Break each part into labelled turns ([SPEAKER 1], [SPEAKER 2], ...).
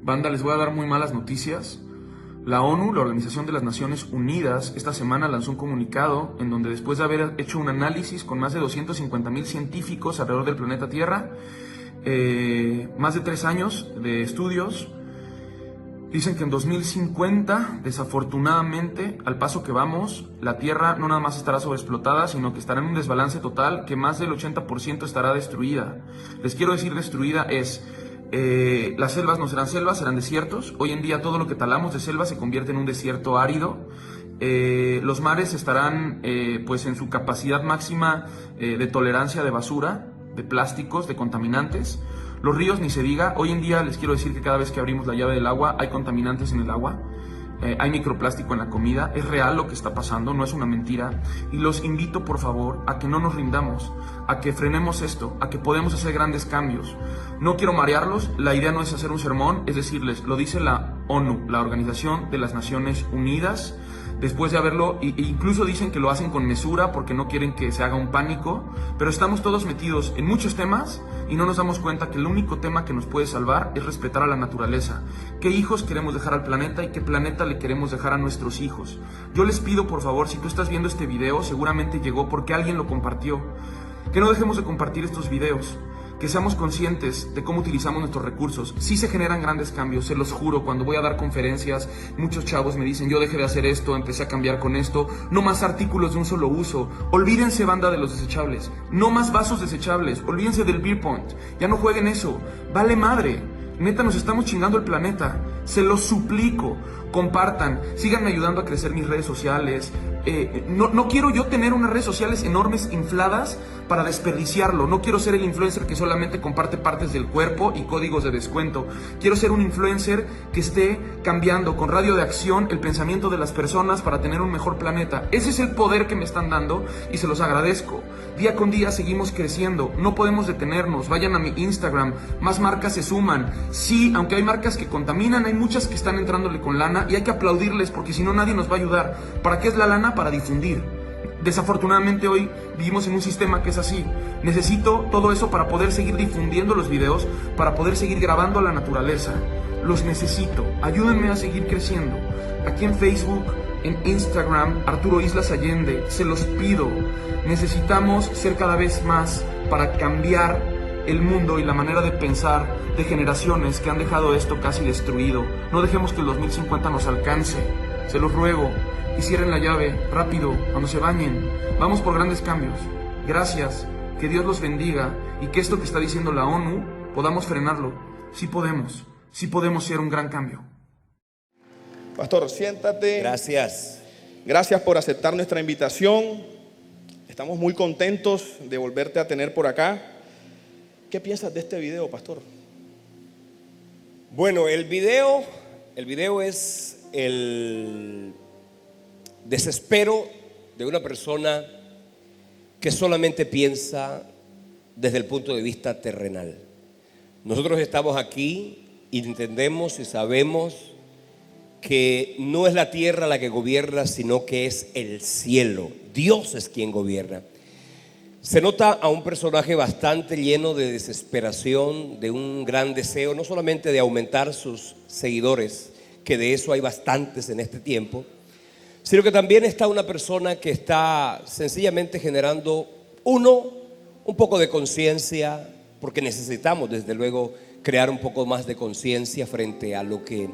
[SPEAKER 1] Banda, les voy a dar muy malas noticias. La ONU, la Organización de las Naciones Unidas, esta semana lanzó un comunicado en donde, después de haber hecho un análisis con más de 250,000 científicos alrededor del planeta Tierra, más de 3 años de estudios, dicen que en 2050, desafortunadamente, al paso que vamos, la Tierra no nada más estará sobreexplotada, sino que estará en un desbalance total, que más del 80% estará destruida. Les quiero decir destruida es... las selvas no serán selvas, serán desiertos. Hoy en día todo lo que talamos de selva se convierte en un desierto árido. Los mares estarán pues en su capacidad máxima de tolerancia de basura, de plásticos, de contaminantes. Los ríos ni se diga. Hoy en día les quiero decir que cada vez que abrimos la llave del agua hay contaminantes en el agua. Hay microplástico en la comida. Es real lo que está pasando, no es una mentira. Y los invito, por favor, a que no nos rindamos, a que frenemos esto, a que podemos hacer grandes cambios. No quiero marearlos, la idea no es hacer un sermón, es decirles, lo dice la ONU, la Organización de las Naciones Unidas. Después de haberlo, incluso dicen que lo hacen con mesura porque no quieren que se haga un pánico, pero estamos todos metidos en muchos temas y no nos damos cuenta que el único tema que nos puede salvar es respetar a la naturaleza. ¿Qué hijos queremos dejar al planeta y qué planeta le queremos dejar a nuestros hijos? Yo les pido, por favor, si tú estás viendo este video, seguramente llegó porque alguien lo compartió, que no dejemos de compartir estos videos, que seamos conscientes de cómo utilizamos nuestros recursos. Sí se generan grandes cambios, se los juro. Cuando voy a dar conferencias, muchos chavos me dicen, yo dejé de hacer esto, empecé a cambiar con esto. No más artículos de un solo uso. Olvídense, banda, de los desechables. No más vasos desechables. Olvídense del beer point. Ya no jueguen eso. Vale madre. Neta, nos estamos chingando el planeta. Se los suplico. Compartan, síganme ayudando a crecer mis redes sociales. No quiero yo tener unas redes sociales enormes, infladas, para desperdiciarlo. No quiero ser el influencer que solamente comparte partes del cuerpo y códigos de descuento. Quiero ser un influencer que esté cambiando con radio de acción el pensamiento de las personas para tener un mejor planeta. Ese es el poder que me están dando y se los agradezco. Día con día seguimos creciendo, no podemos detenernos. Vayan a mi Instagram, más marcas se suman. Sí, aunque hay marcas que contaminan, hay muchas que están entrándole con lana y hay que aplaudirles porque si no nadie nos va a ayudar. ¿Para qué es la lana? Para difundir. Desafortunadamente hoy vivimos en un sistema que es así. Necesito todo eso para poder seguir difundiendo los videos, para poder seguir grabando a la naturaleza. Los necesito, ayúdenme a seguir creciendo. Aquí en Facebook, en Instagram, Arturo Islas Allende, se los pido. Necesitamos ser cada vez más para cambiar el mundo y la manera de pensar de generaciones que han dejado esto casi destruido. No dejemos que el 2050 nos alcance, se los ruego. Y cierren la llave, rápido, cuando se bañen. Vamos por grandes cambios. Gracias, que Dios los bendiga y que esto que está diciendo la ONU podamos frenarlo. Sí podemos ser un gran cambio.
[SPEAKER 2] Pastor, siéntate.
[SPEAKER 3] Gracias.
[SPEAKER 2] Gracias por aceptar nuestra invitación. Estamos muy contentos de volverte a tener por acá. ¿Qué piensas de este video, pastor?
[SPEAKER 3] Bueno, el video es el desespero de una persona que solamente piensa desde el punto de vista terrenal. Nosotros estamos aquí y entendemos y sabemos que no es la tierra la que gobierna, sino que es el cielo. Dios es quien gobierna. Se nota a un personaje bastante lleno de desesperación, de un gran deseo, no solamente de aumentar sus seguidores, que de eso hay bastantes en este tiempo, sino que también está una persona que está sencillamente generando, un poco de conciencia, porque necesitamos desde luego crear un poco más de conciencia frente a lo que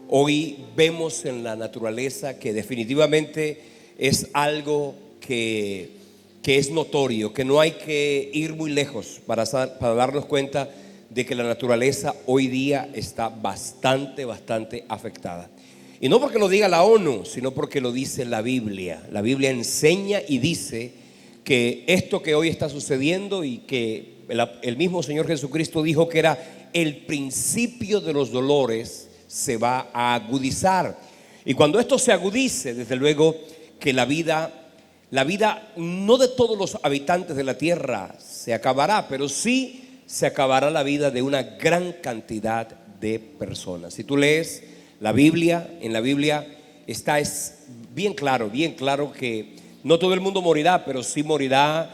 [SPEAKER 3] hoy vemos en la naturaleza, que definitivamente es algo que es notorio, que no hay que ir muy lejos para darnos cuenta de que la naturaleza hoy día está bastante afectada. Y no porque lo diga la ONU, sino porque lo dice la Biblia. La Biblia enseña y dice que esto que hoy está sucediendo y que el mismo Señor Jesucristo dijo que era el principio de los dolores, se va a agudizar. Y cuando esto se agudice, desde luego que la vida no de todos los habitantes de la tierra se acabará, pero sí se acabará la vida de una gran cantidad de personas. Si tú lees la Biblia, en la Biblia es bien claro que no todo el mundo morirá, pero sí morirá,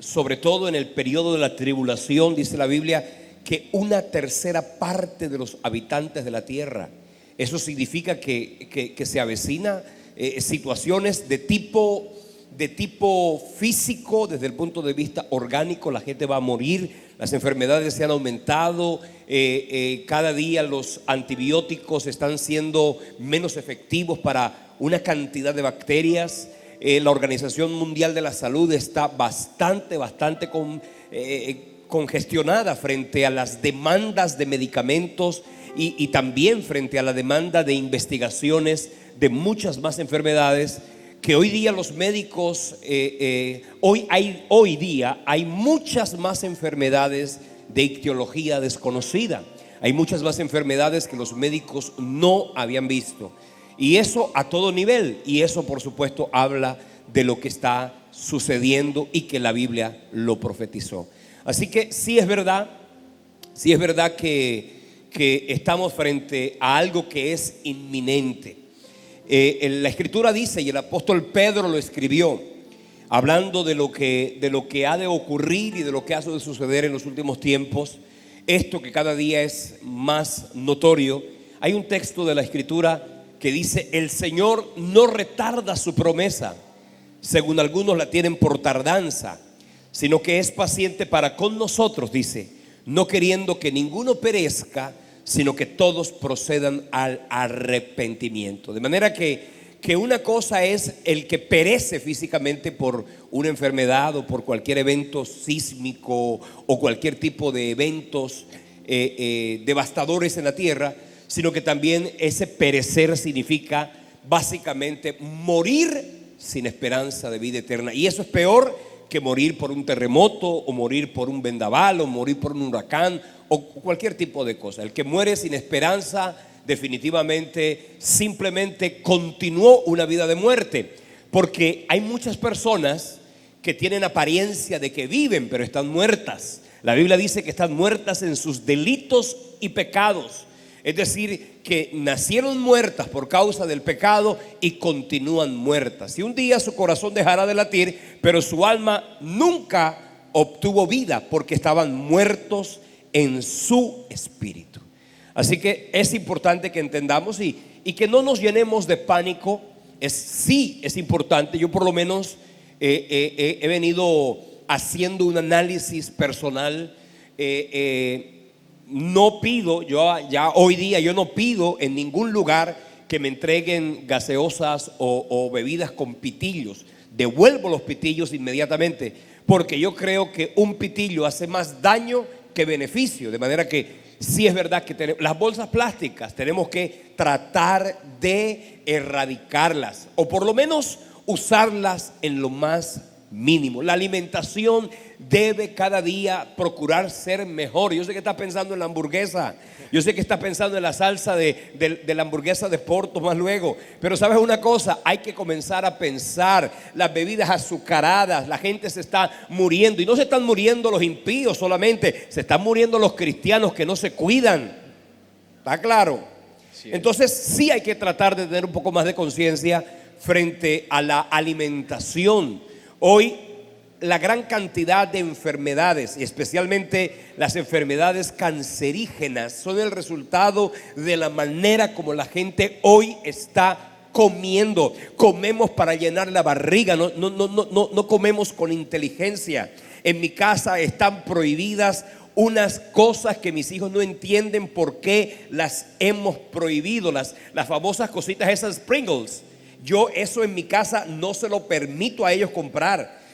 [SPEAKER 3] sobre todo en el periodo de la tribulación, dice la Biblia, que una tercera parte de los habitantes de la tierra. Eso significa que se avecina situaciones de tipo físico, desde el punto de vista orgánico. La gente va a morir, las enfermedades se han aumentado, cada día los antibióticos están siendo menos efectivos para una cantidad de bacterias. La Organización Mundial de la Salud está bastante congestionada frente a las demandas de medicamentos y también frente a la demanda de investigaciones de muchas más enfermedades que hoy día los médicos, hoy día hay muchas más enfermedades de ictiología desconocida. Hay muchas más enfermedades que los médicos no habían visto. Y eso a todo nivel. Y eso, por supuesto, habla de lo que está sucediendo y que la Biblia lo profetizó. Así que sí es verdad que estamos frente a algo que es inminente. La Escritura dice, y el apóstol Pedro lo escribió, hablando de lo que ha de ocurrir y de lo que ha de suceder en los últimos tiempos, esto que cada día es más notorio. Hay un texto de la Escritura que dice: el Señor no retarda su promesa, según algunos la tienen por tardanza, sino que es paciente para con nosotros, dice, no queriendo que ninguno perezca, sino que todos procedan al arrepentimiento. De manera que una cosa es el que perece físicamente por una enfermedad o por cualquier evento sísmico o cualquier tipo de eventos devastadores en la tierra, sino que también ese perecer significa básicamente morir sin esperanza de vida eterna. Y eso es peor que morir por un terremoto o morir por un vendaval o morir por un huracán o cualquier tipo de cosa. El que muere sin esperanza definitivamente simplemente continuó una vida de muerte, porque hay muchas personas que tienen apariencia de que viven, pero están muertas. La Biblia dice que están muertas en sus delitos y pecados. Es decir, que nacieron muertas por causa del pecado y continúan muertas. Y un día su corazón dejará de latir, pero su alma nunca obtuvo vida, porque estaban muertos en su espíritu. Así que es importante que entendamos y que no nos llenemos de pánico. Sí es importante. Yo por lo menos he venido haciendo un análisis personal. No pido, ya hoy día yo no pido en ningún lugar que me entreguen gaseosas o bebidas con pitillos. Devuelvo los pitillos inmediatamente, porque yo creo que un pitillo hace más daño que beneficio. De manera que sí es verdad que tenemos las bolsas plásticas, tenemos que tratar de erradicarlas, o por lo menos usarlas en lo más mínimo. La alimentación debe cada día procurar ser mejor. Yo sé que estás pensando en la hamburguesa, yo sé que estás pensando en la salsa de la hamburguesa de Porto más luego, pero sabes una cosa, hay que comenzar a pensar. Las bebidas azucaradas, la gente se está muriendo, y no se están muriendo los impíos solamente, se están muriendo los cristianos que no se cuidan. ¿Está claro? Sí. Entonces sí hay que tratar de tener un poco más de conciencia frente a la alimentación. Hoy la gran cantidad de enfermedades, y especialmente las enfermedades cancerígenas, son el resultado de la manera como la gente hoy está comiendo. Comemos para llenar la barriga, no comemos con inteligencia. En mi casa están prohibidas unas cosas que mis hijos no entienden por qué las hemos prohibido, las famosas cositas esas Pringles. Yo eso en mi casa no se lo permito a ellos comprar.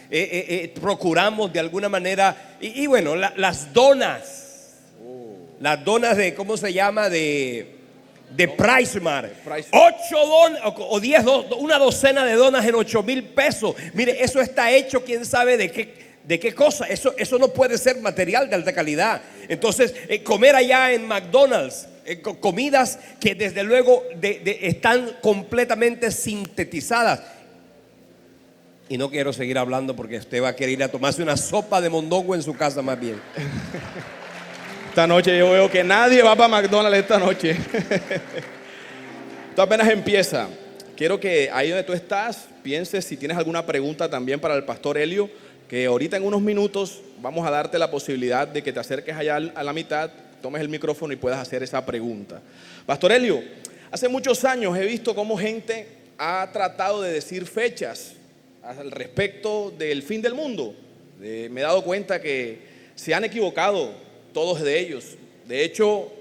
[SPEAKER 3] Procuramos de alguna manera. Y bueno, las donas. Las donas de, ¿cómo se llama? De Price Mart. 8 donas o 10, una docena de donas en 8,000 pesos. Mire, eso está hecho quién sabe de qué cosa. Eso no puede ser material de alta calidad. Entonces, comer allá en McDonald's, comidas que desde luego están completamente sintetizadas. Y no quiero seguir hablando porque usted va a querer ir a tomarse una sopa de mondongo en su casa más bien.
[SPEAKER 2] Esta noche yo veo que nadie va para McDonald's esta noche. Esto apenas empieza. Quiero que ahí donde tú estás pienses si tienes alguna pregunta también para el pastor Helio, que ahorita en unos minutos vamos a darte la posibilidad de que te acerques allá a la mitad, tomes el micrófono y puedas hacer esa pregunta. Pastor Elio, hace muchos años he visto cómo gente ha tratado de decir fechas al respecto del fin del mundo. Me he dado cuenta que se han equivocado todos de ellos. De hecho,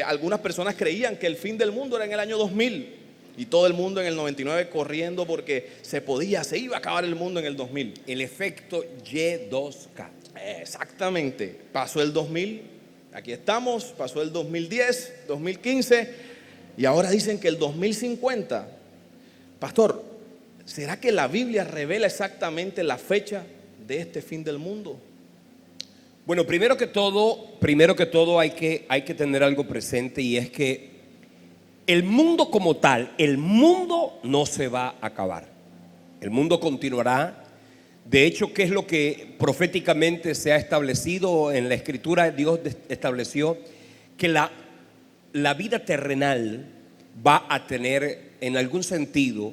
[SPEAKER 2] algunas personas creían que el fin del mundo era en el año 2000 y todo el mundo en el 99 corriendo porque se iba a acabar el mundo en el 2000.
[SPEAKER 3] El efecto Y2K.
[SPEAKER 2] Exactamente. Pasó el 2000, aquí estamos, pasó el 2010, 2015 y ahora dicen que el 2050. Pastor, ¿será que la Biblia revela exactamente la fecha de este fin del mundo?
[SPEAKER 3] Bueno, primero que todo hay que tener algo presente, y es que el mundo como tal, el mundo no se va a acabar. El mundo continuará. De hecho, ¿qué es lo que proféticamente se ha establecido en la Escritura? Dios estableció que la vida terrenal va a tener en algún sentido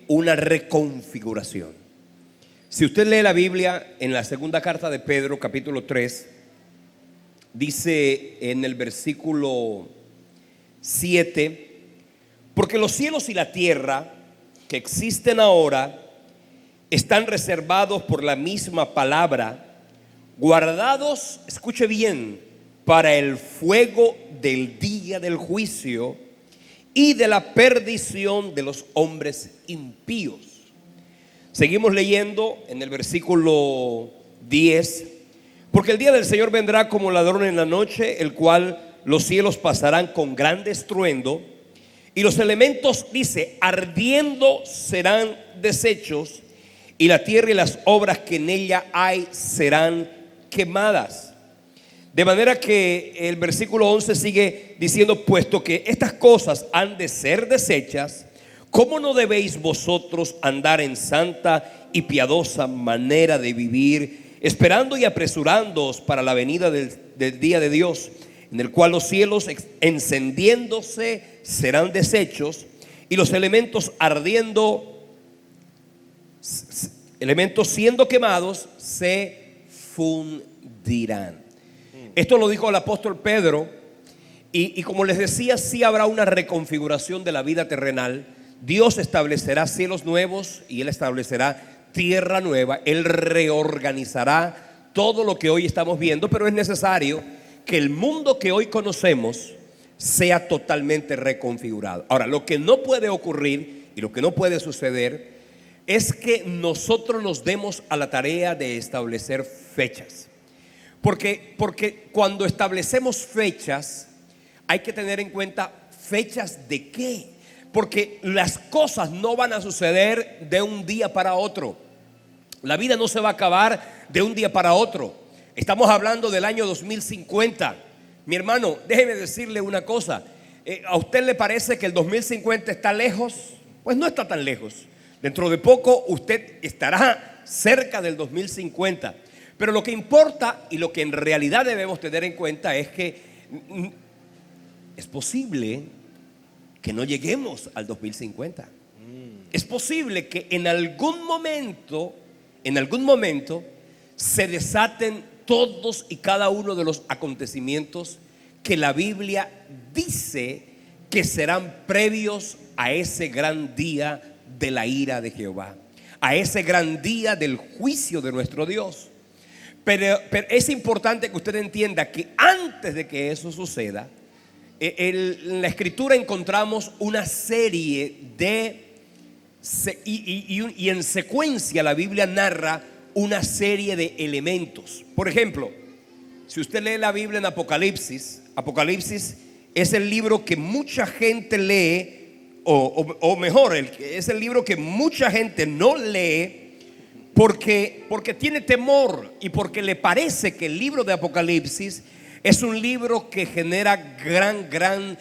[SPEAKER 3] una reconfiguración. Si usted lee la Biblia en la segunda carta de Pedro, capítulo 3, dice en el versículo 7: porque los cielos y la tierra que existen ahora están reservados por la misma palabra, guardados, escuche bien, para el fuego del día del juicio y de la perdición de los hombres impíos. Seguimos leyendo en el versículo 10: porque el día del Señor vendrá como ladrón en la noche, el cual los cielos pasarán con gran estruendo, y los elementos, dice, ardiendo serán deshechos, y la tierra y las obras que en ella hay serán quemadas. De manera que el versículo 11 sigue diciendo: puesto que estas cosas han de ser deshechas, ¿cómo no debéis vosotros andar en santa y piadosa manera de vivir, esperando y apresurándoos para la venida del día de Dios, en el cual los cielos encendiéndose serán deshechos y los elementos elementos siendo quemados se fundirán? Esto lo dijo el apóstol Pedro, y como les decía, sí habrá una reconfiguración de la vida terrenal. Dios establecerá cielos nuevos y Él establecerá tierra nueva. Él reorganizará todo lo que hoy estamos viendo, pero es necesario que el mundo que hoy conocemos sea totalmente reconfigurado. Ahora, lo que no puede ocurrir y lo que no puede suceder es que nosotros nos demos a la tarea de establecer fechas. Porque cuando establecemos fechas, hay que tener en cuenta fechas de qué. Porque las cosas no van a suceder de un día para otro. La vida no se va a acabar de un día para otro. Estamos hablando del año 2050. Mi hermano, déjeme decirle una cosa. ¿A usted le parece que el 2050 está lejos? Pues no está tan lejos. Dentro de poco usted estará cerca del 2050. Pero lo que importa y lo que en realidad debemos tener en cuenta es que es posible que no lleguemos al 2050. Es posible que en algún momento se desaten todos y cada uno de los acontecimientos que la Biblia dice que serán previos a ese gran día de la ira de Jehová, a ese gran día del juicio de nuestro Dios. Pero es importante que usted entienda que antes de que eso suceda, en la Escritura encontramos una serie y en secuencia la Biblia narra una serie de elementos. Por ejemplo, si usted lee la Biblia en Apocalipsis es el libro que mucha gente lee, o mejor, es el libro que mucha gente no lee porque tiene temor y porque le parece que el libro de Apocalipsis es un libro que genera gran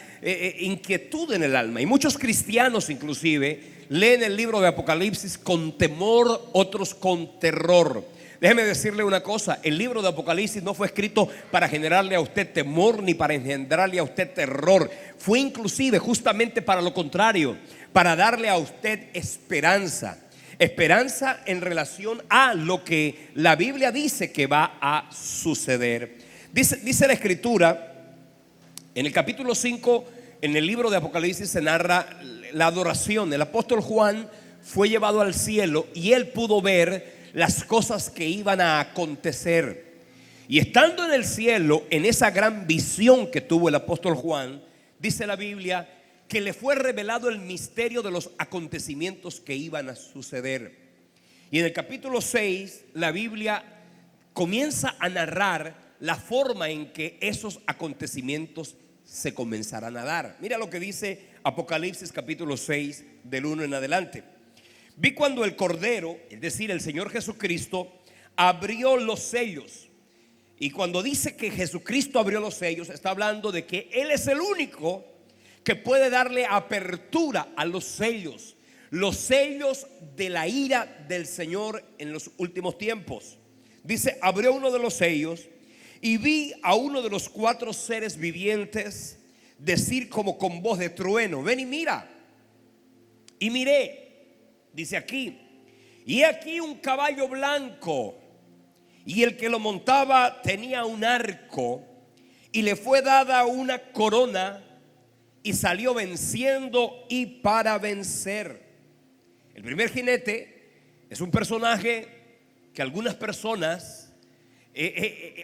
[SPEAKER 3] inquietud en el alma. Y muchos cristianos inclusive leen el libro de Apocalipsis con temor, otros con terror. Déjeme decirle una cosa: el libro de Apocalipsis no fue escrito para generarle a usted temor ni para engendrarle a usted terror. Fue inclusive justamente para lo contrario, para darle a usted esperanza. Esperanza en relación a lo que la Biblia dice que va a suceder. Dice la Escritura, en el capítulo 5, en el libro de Apocalipsis se narra la adoración. El apóstol Juan fue llevado al cielo y él pudo ver las cosas que iban a acontecer. Y estando en el cielo, en esa gran visión que tuvo el apóstol Juan, dice la Biblia que le fue revelado el misterio de los acontecimientos que iban a suceder. Y en el capítulo 6, la Biblia comienza a narrar la forma en que esos acontecimientos se comenzarán a dar. Mira lo que dice Apocalipsis capítulo 6, del 1 en adelante. Vi cuando el Cordero, es decir, el Señor Jesucristo, abrió los sellos. Y cuando dice que Jesucristo abrió los sellos, está hablando de que Él es el único que puede darle apertura a los sellos de la ira del Señor en los últimos tiempos. Dice, abrió uno de los sellos y vi a uno de los 4 seres vivientes decir como con voz de trueno: ven y mira. Y miré, dice aquí, y aquí un caballo blanco, y el que lo montaba tenía un arco, y le fue dada una corona, y salió venciendo y para vencer. El primer jinete es un personaje que algunas personas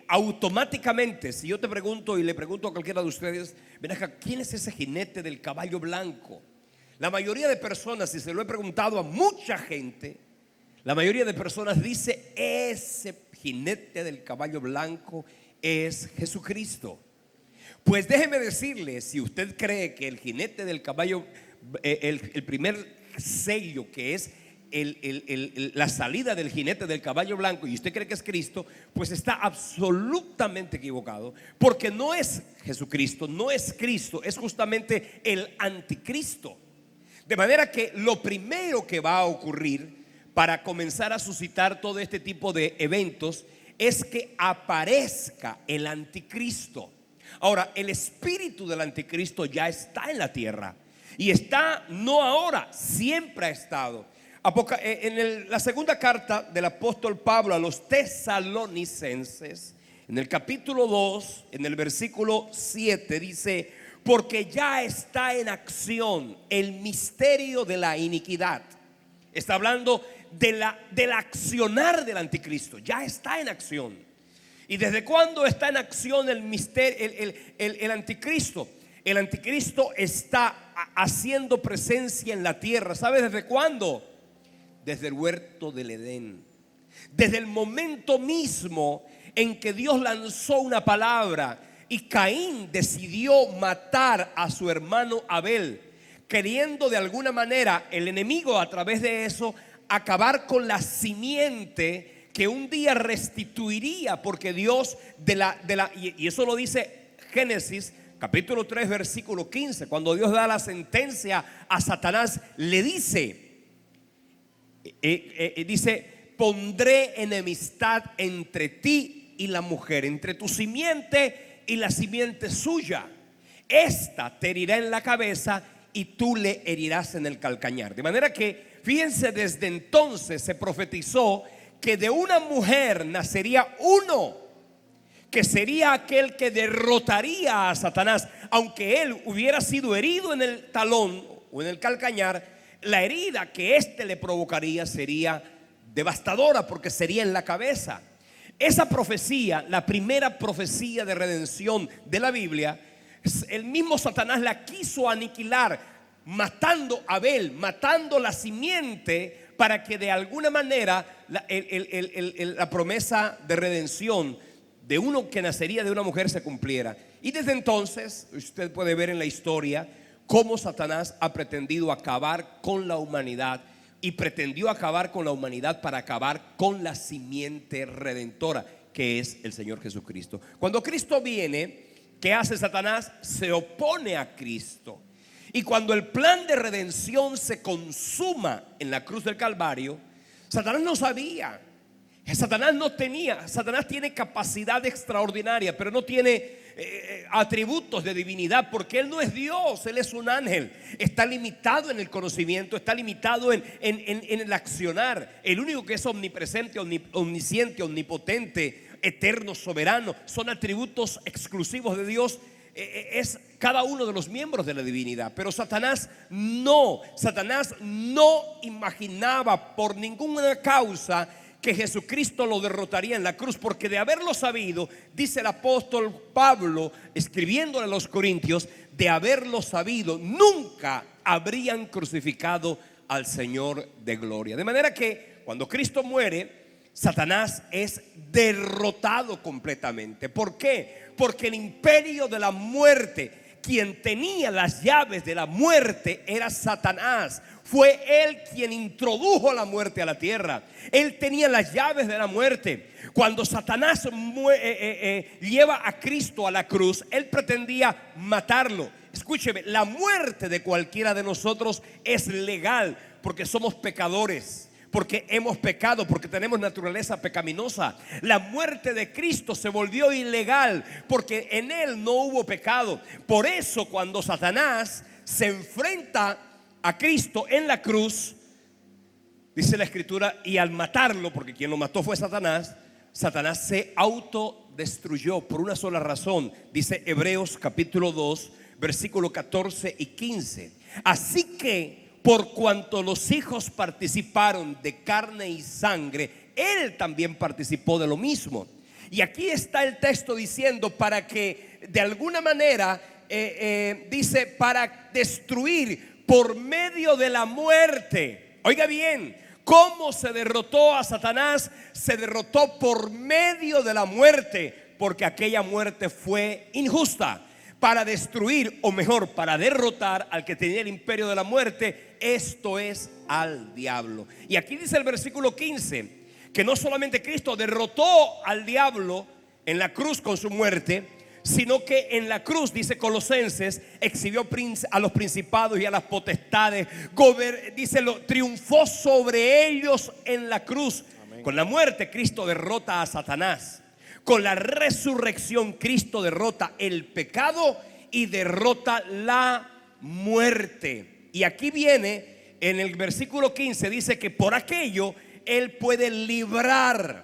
[SPEAKER 3] automáticamente, si yo te pregunto y le pregunto a cualquiera de ustedes, ven acá, ¿quién es ese jinete del caballo blanco? La mayoría de personas, si se lo he preguntado a mucha gente, la mayoría de personas dice: ese jinete del caballo blanco es Jesucristo. Pues déjeme decirle, si usted cree que el jinete del caballo, el primer sello, que es la salida del jinete del caballo blanco, y usted cree que es Cristo, pues está absolutamente equivocado, porque no es Jesucristo, no es Cristo, es justamente el anticristo. De manera que lo primero que va a ocurrir para comenzar a suscitar todo este tipo de eventos es que aparezca el anticristo. Ahora, el espíritu del anticristo ya está en la tierra, y está no ahora, siempre ha estado. En la segunda carta del apóstol Pablo a los tesalonicenses, en el capítulo 2, en el versículo 7, dice: porque ya está en acción el misterio de la iniquidad. Está hablando del accionar del anticristo. Ya está en acción. ¿Y desde cuándo está en acción el misterio, el anticristo? El anticristo está haciendo presencia en la tierra. ¿Sabe desde cuándo? Desde el huerto del Edén. Desde el momento mismo en que Dios lanzó una palabra y Caín decidió matar a su hermano Abel, queriendo de alguna manera el enemigo a través de eso acabar con la simiente que un día restituiría, porque Dios y eso lo dice Génesis capítulo 3 versículo 15, cuando Dios da la sentencia a Satanás, le dice, pondré enemistad entre ti y la mujer, entre tu simiente y la simiente suya. Esta te herirá en la cabeza y tú le herirás en el calcañar. De manera que, fíjense, desde entonces se profetizó que de una mujer nacería uno, que sería aquel que derrotaría a Satanás. Aunque él hubiera sido herido en el talón o en el calcañar, la herida que éste le provocaría sería devastadora, porque sería en la cabeza. Esa profecía, la primera profecía de redención de la Biblia, el mismo Satanás la quiso aniquilar, matando a Abel, matando la simiente, para que de alguna manera la promesa de redención de uno que nacería de una mujer se cumpliera. Y desde entonces usted puede ver en la historia cómo Satanás ha pretendido acabar con la humanidad, y pretendió acabar con la humanidad para acabar con la simiente redentora, que es el Señor Jesucristo. Cuando Cristo viene, ¿qué hace Satanás? Se opone a Cristo. Y cuando el plan de redención se consuma en la cruz del Calvario, Satanás no sabía. Satanás tiene capacidad extraordinaria, pero no tiene atributos de divinidad, porque Él no es Dios, Él es un ángel. Está limitado en el conocimiento, está limitado en el accionar. El único que es omnipresente, omnisciente, omnipotente, eterno, soberano, son atributos exclusivos de Dios. Es cada uno de los miembros de la divinidad. Pero Satanás no imaginaba por ninguna causa que Jesucristo lo derrotaría en la cruz, porque de haberlo sabido, dice el apóstol Pablo, escribiéndole a los Corintios, de haberlo sabido, nunca habrían crucificado al Señor de gloria. De manera que cuando Cristo muere, Satanás es derrotado completamente. ¿Por qué? Porque el imperio de la muerte, quien tenía las llaves de la muerte, era Satanás. Fue él quien introdujo la muerte a la tierra. Él tenía las llaves de la muerte. Cuando Satanás lleva a Cristo a la cruz, él pretendía matarlo. Escúcheme, la muerte de cualquiera de nosotros es legal porque somos pecadores, porque hemos pecado, porque tenemos naturaleza pecaminosa. La muerte de Cristo se volvió ilegal porque en Él no hubo pecado. Por eso cuando Satanás se enfrenta a Cristo en la cruz, dice la Escritura, y al matarlo, porque quien lo mató fue Satanás, Satanás se autodestruyó por una sola razón. Dice Hebreos capítulo 2, versículo 14 y 15. Así que por cuanto los hijos participaron de carne y sangre, Él también participó de lo mismo. Y aquí está el texto diciendo para que de alguna manera, dice, para destruir por medio de la muerte. Oiga bien, ¿cómo se derrotó a Satanás? Se derrotó por medio de la muerte, porque aquella muerte fue injusta. Para destruir, o mejor, para derrotar al que tenía el imperio de la muerte, esto es al diablo. Y aquí dice el versículo 15 que no solamente Cristo derrotó al diablo en la cruz con su muerte, sino que en la cruz, dice Colosenses, exhibió a los principados y a las potestades, dice, triunfó sobre ellos en la cruz. Amén. Con la muerte Cristo derrota a Satanás. Con la resurrección Cristo derrota el pecado y derrota la muerte. Y aquí viene en el versículo 15, dice que por aquello Él puede librar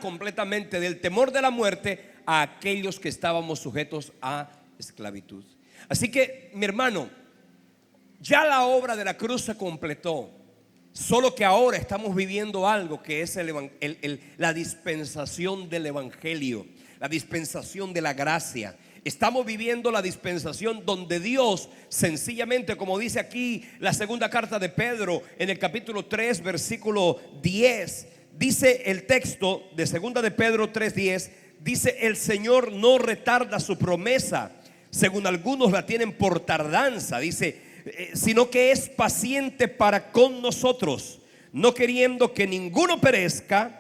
[SPEAKER 3] completamente del temor de la muerte a aquellos que estábamos sujetos a esclavitud. Así que, mi hermano, ya la obra de la cruz se completó. Solo que ahora estamos viviendo algo que es la dispensación del evangelio, la dispensación de la gracia. Estamos viviendo la dispensación donde Dios sencillamente, como dice aquí la segunda carta de Pedro en el capítulo 3 versículo 10, dice el texto de segunda de Pedro 3:10, dice: el Señor no retarda su promesa, según algunos la tienen por tardanza, dice, sino que es paciente para con nosotros, no queriendo que ninguno perezca.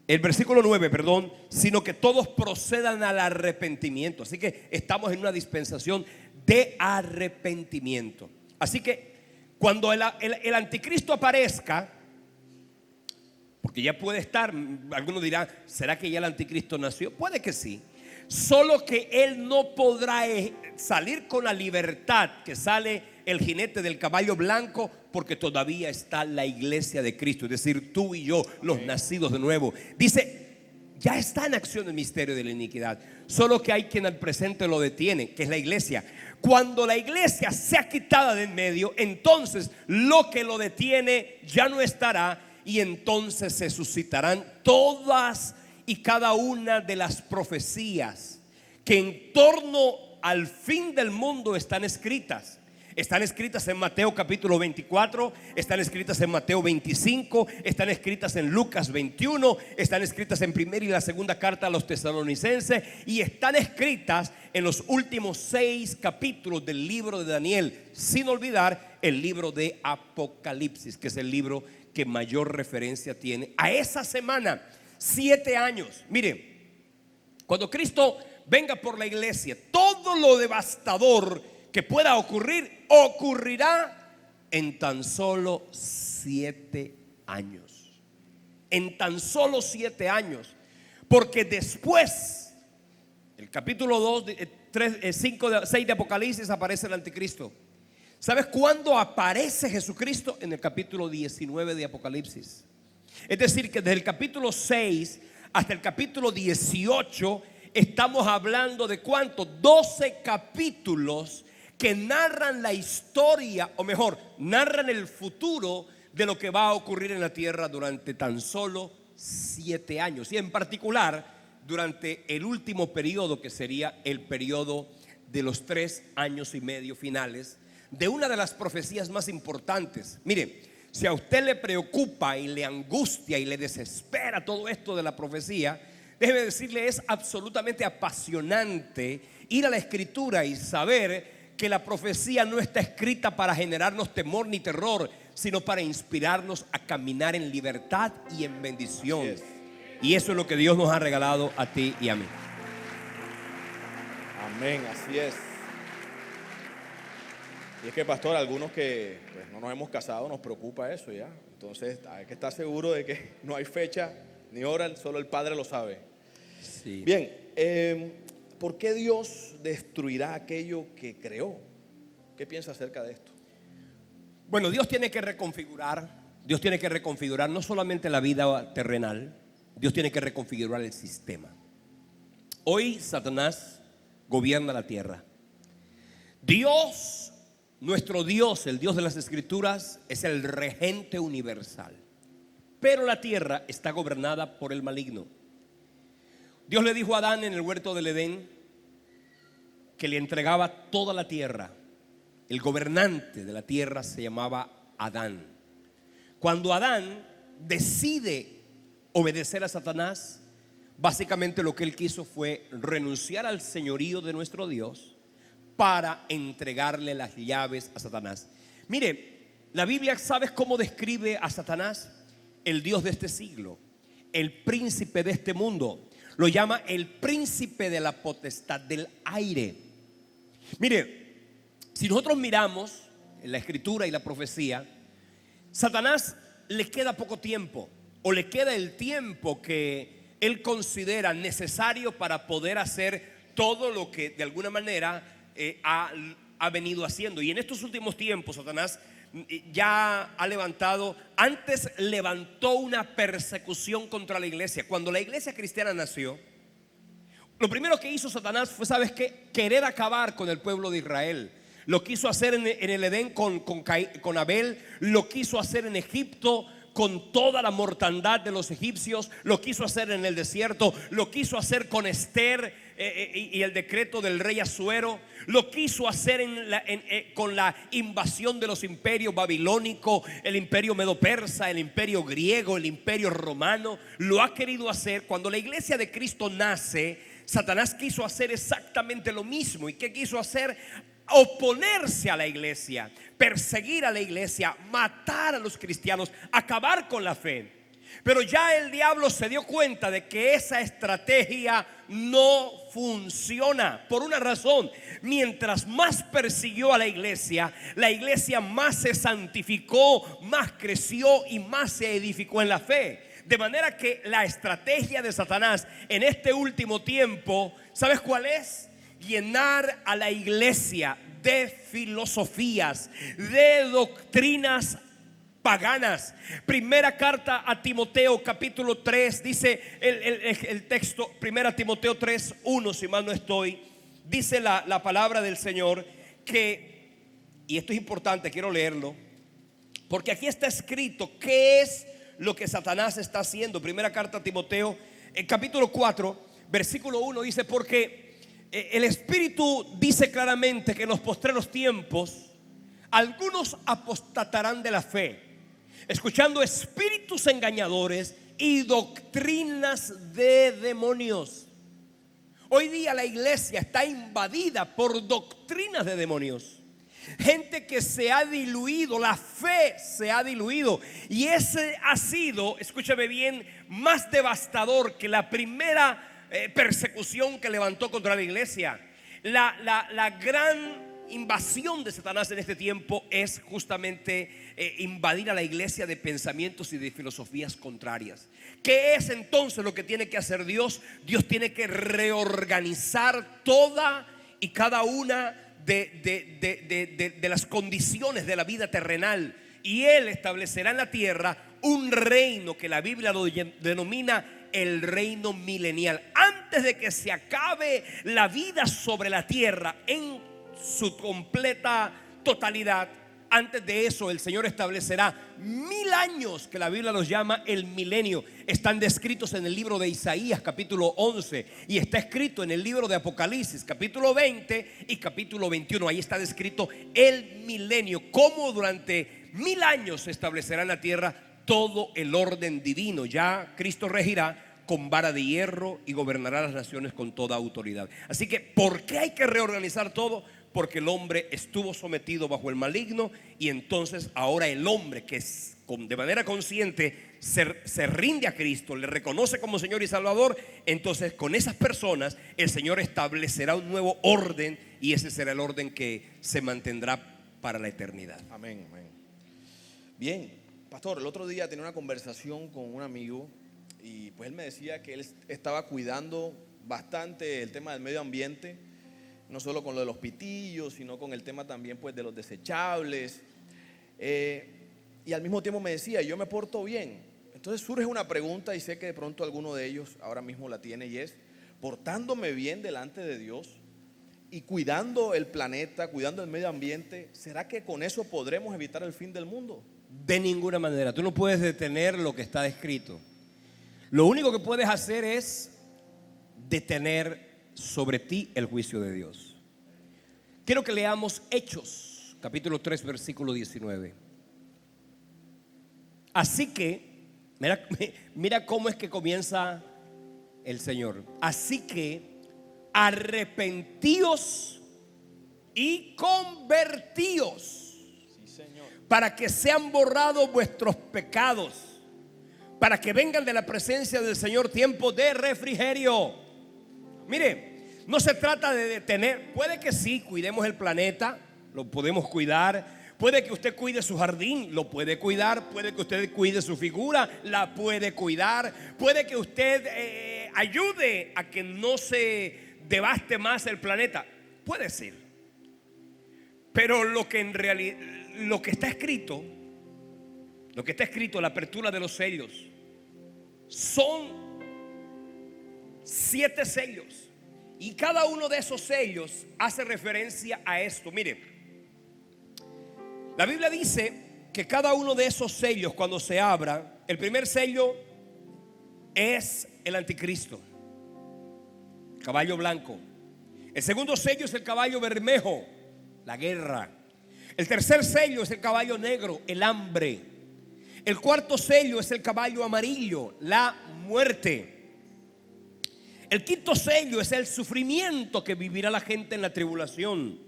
[SPEAKER 3] El versículo 9, perdón, sino que todos procedan al arrepentimiento. Así que estamos en una dispensación de arrepentimiento. Así que cuando el anticristo aparezca, porque ya puede estar, algunos dirán, ¿será que ya el anticristo nació? Puede que sí. Solo que él no podrá salir con la libertad que sale el jinete del caballo blanco, porque todavía está la iglesia de Cristo, es decir, tú y yo, los nacidos de nuevo. Dice, ya está en acción el misterio de la iniquidad, solo que hay quien al presente lo detiene, que es la iglesia. Cuando la iglesia sea quitada de en medio, entonces lo que lo detiene ya no estará, y entonces se suscitarán todas y cada una de las profecías que en torno al fin del mundo están escritas. Están escritas en Mateo capítulo 24, están escritas en Mateo 25, están escritas en Lucas 21, están escritas en primera y la segunda carta a los tesalonicenses, y están escritas en los últimos 6 capítulos del libro de Daniel, sin olvidar el libro de Apocalipsis, que es el libro que mayor referencia tiene a esa semana. 7 años. Mire, cuando Cristo venga por la iglesia, todo lo devastador que pueda ocurrir, ocurrirá en tan solo 7 años. En tan solo 7 años. Porque después el capítulo 2, 3, 5, 6 de Apocalipsis aparece el anticristo. ¿Sabes cuándo aparece Jesucristo? En el capítulo 19 de Apocalipsis. Es decir, que desde el capítulo 6 hasta el capítulo 18 estamos hablando de ¿cuánto? 12 capítulos que narran la historia, o mejor, narran el futuro de lo que va a ocurrir en la tierra durante tan solo 7 años. Y en particular durante el último periodo, que sería el periodo de los 3 años y medio finales de una de las profecías más importantes. Mire, si a usted le preocupa y le angustia y le desespera todo esto de la profecía, déjeme decirle, es absolutamente apasionante ir a la Escritura y saber que la profecía no está escrita para generarnos temor ni terror, sino para inspirarnos a caminar en libertad y en bendición. Y eso es lo que Dios nos ha regalado a ti y a mí.
[SPEAKER 2] Amén, así es. Y es que, pastor, algunos que pues, no nos hemos casado, nos preocupa eso ya. Entonces hay que estar seguro de que no hay fecha ni hora, solo el Padre lo sabe.
[SPEAKER 3] Sí.
[SPEAKER 2] Bien, ¿por qué Dios destruirá aquello que creó? ¿Qué piensa acerca de esto?
[SPEAKER 3] Bueno, Dios tiene que reconfigurar no solamente la vida terrenal, Dios tiene que reconfigurar el sistema. Hoy Satanás gobierna la tierra. Dios, nuestro Dios, el Dios de las Escrituras, es el regente universal. Pero la tierra está gobernada por el maligno. Dios le dijo a Adán en el huerto del Edén que le entregaba toda la tierra. El gobernante de la tierra se llamaba Adán. Cuando Adán decide obedecer a Satanás, básicamente lo que él quiso fue renunciar al señorío de nuestro Dios para entregarle las llaves a Satanás. Mire, la Biblia, ¿sabes cómo describe a Satanás? El Dios de este siglo, el príncipe de este mundo. Lo llama el príncipe de la potestad del aire. Mire, si nosotros miramos en la Escritura y la profecía, Satanás le queda poco tiempo, o le queda el tiempo que él considera necesario para poder hacer todo lo que de alguna manera ha venido haciendo. Y en estos últimos tiempos Satanás ya ha levantado, antes levantó una persecución contra la iglesia. Cuando la iglesia cristiana nació, lo primero que hizo Satanás fue, ¿sabes qué? Querer acabar con el pueblo de Israel. Lo quiso hacer en el Edén con Abel, lo quiso hacer en Egipto con toda la mortandad de los egipcios, lo quiso hacer en el desierto, lo quiso hacer con Esther y el decreto del rey Asuero, lo quiso hacer con la invasión de los imperios babilónico, el imperio medo-persa, el imperio griego, el imperio romano. Lo ha querido hacer. Cuando la iglesia de Cristo nace, Satanás quiso hacer exactamente lo mismo. ¿Y qué quiso hacer? Oponerse a la iglesia, perseguir a la iglesia, matar a los cristianos, acabar con la fe. Pero ya el diablo se dio cuenta de que esa estrategia no funciona, por una razón: mientras más persiguió a la iglesia más se santificó, más creció y más se edificó en la fe. De manera que la estrategia de Satanás en este último tiempo, ¿sabes cuál es? Llenar a la iglesia de filosofías, de doctrinas paganas. Primera carta a Timoteo capítulo 3 dice el texto, primera Timoteo 3:1, si mal no estoy, dice la palabra del Señor que, y esto es importante, quiero leerlo, porque aquí está escrito qué es lo que Satanás está haciendo. Primera carta a Timoteo, capítulo 4, versículo 1 dice: porque el Espíritu dice claramente que en los postreros tiempos algunos apostatarán de la fe, escuchando espíritus engañadores y doctrinas de demonios. Hoy día la iglesia está invadida por doctrinas de demonios. Gente que se ha diluido, la fe se ha diluido. Y ese ha sido, escúchame bien, más devastador que la primera persecución que levantó contra la iglesia. La gran invasión de Satanás en este tiempo es justamente invadir a la iglesia de pensamientos y de filosofías contrarias. ¿Qué es entonces lo que tiene que hacer Dios? Dios tiene que reorganizar toda y cada una de las condiciones de la vida terrenal, y Él establecerá en la tierra un reino que la Biblia lo denomina el reino milenial. Antes de que se acabe la vida sobre la tierra en su completa totalidad, antes de eso el Señor establecerá 1000 años que la Biblia los llama el milenio. Están descritos en el libro de Isaías capítulo 11 y está escrito en el libro de Apocalipsis capítulo 20 y capítulo 21. Ahí está descrito el milenio, cómo durante 1000 años se establecerá en la tierra todo el orden divino. Ya Cristo regirá con vara de hierro y gobernará las naciones con toda autoridad. Así que, ¿por qué hay que reorganizar todo? Porque el hombre estuvo sometido bajo el maligno, y entonces ahora el hombre que de manera consciente se rinde a Cristo, le reconoce como Señor y Salvador, entonces con esas personas el Señor establecerá un nuevo orden, y ese será el orden que se mantendrá para la eternidad.
[SPEAKER 2] Amén, amén. Bien, pastor, el otro día tenía una conversación con un amigo, y pues él me decía que él estaba cuidando bastante el tema del medio ambiente, no solo con lo de los pitillos, sino con el tema también pues de los desechables, y al mismo tiempo me decía, yo me porto bien. Entonces surge una pregunta, y sé que de pronto alguno de ellos ahora mismo la tiene, y es: portándome bien delante de Dios y cuidando el planeta, cuidando el medio ambiente, ¿será que con eso podremos evitar el fin del mundo?
[SPEAKER 3] De ninguna manera. Tú no puedes detener lo que está escrito. Lo único que puedes hacer es detener sobre ti el juicio de Dios. Quiero que leamos Hechos capítulo 3 versículo 19. Así que mira cómo es que comienza el Señor. Así que arrepentíos y convertíos,
[SPEAKER 2] Sí, Señor.
[SPEAKER 3] para que sean borrados vuestros pecados, para que vengan de la presencia del Señor tiempos de refrigerio. Mire, no se trata de detener. Puede que sí, cuidemos el planeta, lo podemos cuidar. Puede que usted cuide su jardín, lo puede cuidar. Puede que usted cuide su figura, la puede cuidar. Puede que usted ayude a que no se devaste más el planeta. Puede ser. Pero lo que en realidad, lo que está escrito, la apertura de los sellos, son 7 sellos. Y cada uno de esos sellos hace referencia a esto. Mire, la Biblia dice que cada uno de esos sellos, cuando se abra, el primer sello es el anticristo, caballo blanco. El segundo sello es el caballo bermejo, la guerra. El tercer sello es el caballo negro, el hambre. El cuarto sello es el caballo amarillo, la muerte. El quinto sello es el sufrimiento que vivirá la gente en la tribulación.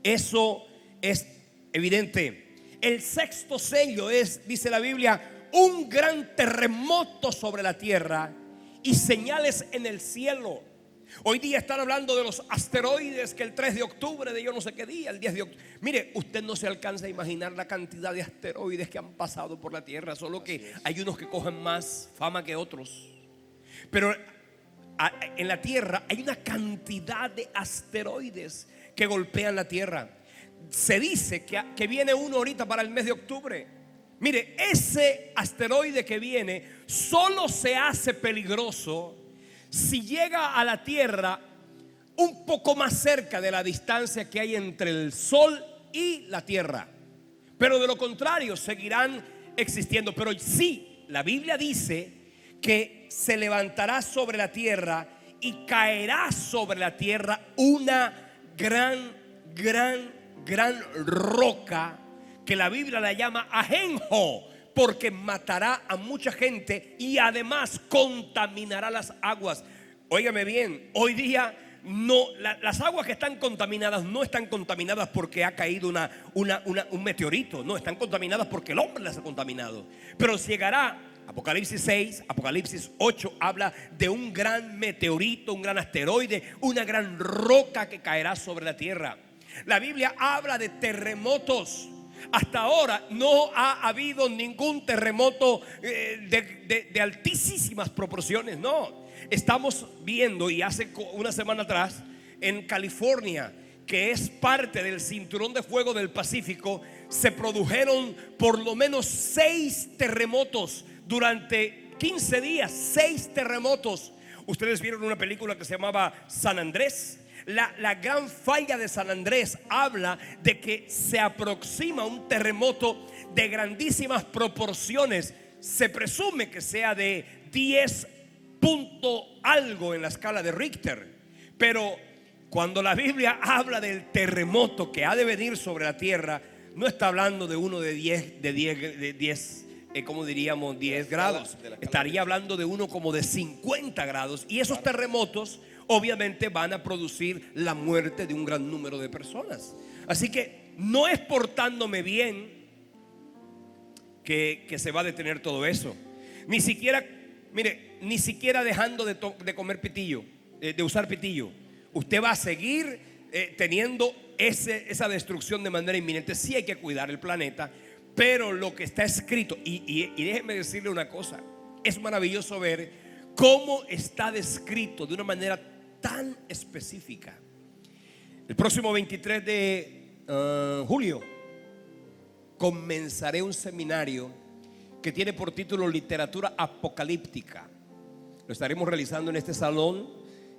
[SPEAKER 3] Eso es evidente. El sexto sello es, dice la Biblia, un gran terremoto sobre la tierra y señales en el cielo. Hoy día están hablando de los asteroides, que el 3 de octubre de yo no sé qué día, el 10 de octubre. Mire, usted no se alcanza a imaginar la cantidad de asteroides que han pasado por la tierra, solo que hay unos que cogen más fama que otros. Pero en la tierra hay una cantidad de asteroides que golpean la tierra. Se dice que viene uno ahorita para el mes de octubre. Mire, ese asteroide que viene solo se hace peligroso si llega a la tierra un poco más cerca de la distancia que hay entre el Sol y la tierra. Pero de lo contrario seguirán existiendo. Pero sí, la Biblia dice que se levantará sobre la tierra y caerá sobre la tierra una gran roca, que la Biblia la llama ajenjo, porque matará a mucha gente y además contaminará las aguas. Óigame bien, hoy día no, las aguas que están contaminadas no están contaminadas porque ha caído un meteorito, no, están contaminadas porque el hombre las ha contaminado. Pero llegará, Apocalipsis 6, Apocalipsis 8 habla de un gran meteorito, un gran asteroide, una gran roca que caerá sobre la tierra. La Biblia habla de terremotos. Hasta ahora no ha habido ningún terremoto de altísimas proporciones. No, estamos viendo, y hace una semana atrás en California, que es parte del cinturón de fuego del Pacífico, se produjeron por lo menos 6 terremotos durante 15 días. 6 terremotos. Ustedes vieron una película que se llamaba San Andrés. La gran falla de San Andrés habla de que se aproxima un terremoto de grandísimas proporciones. Se presume que sea de 10 punto algo en la escala de Richter. Pero cuando la Biblia habla del terremoto que ha de venir sobre la tierra, no está hablando de uno de 10, como diríamos, 10 grados. Estaría hablando de uno como de 50 grados. Y esos terremotos obviamente van a producir la muerte de un gran número de personas. Así que no es portándome bien que se va a detener todo eso. Ni siquiera, mire, ni siquiera dejando de comer pitillo, de usar pitillo. Usted va a seguir teniendo esa destrucción de manera inminente. Sí hay que cuidar el planeta, pero lo que está escrito, y déjenme decirle una cosa, es maravilloso ver cómo está descrito de una manera tan específica. El próximo 23 de julio comenzaré un seminario que tiene por título Literatura Apocalíptica. Lo estaremos realizando en este salón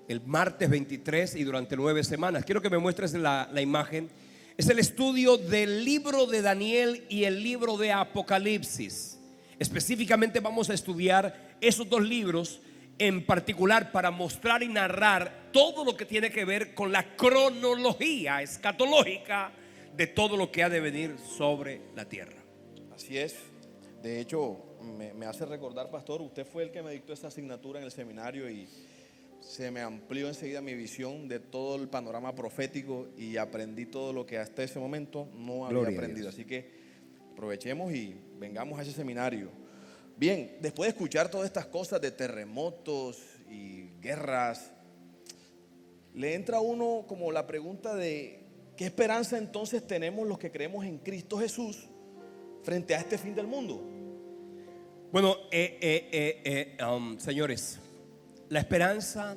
[SPEAKER 3] el martes 23 y durante 9 semanas. Quiero que me muestres la imagen. Es el estudio del libro de Daniel y el libro de Apocalipsis. Específicamente vamos a estudiar esos 2 libros en particular para mostrar y narrar todo lo que tiene que ver con la cronología escatológica de todo lo que ha de venir sobre la tierra.
[SPEAKER 2] Así es. De hecho, me hace recordar, pastor, usted fue el que me dictó esa asignatura en el seminario y se me amplió enseguida mi visión de todo el panorama profético y aprendí todo lo que hasta ese momento no había aprendido. Así que aprovechemos y vengamos a ese seminario. Bien, después de escuchar todas estas cosas de terremotos y guerras, le entra a uno como la pregunta de ¿qué esperanza entonces tenemos los que creemos en Cristo Jesús frente a este fin del mundo?
[SPEAKER 3] Bueno, señores, la esperanza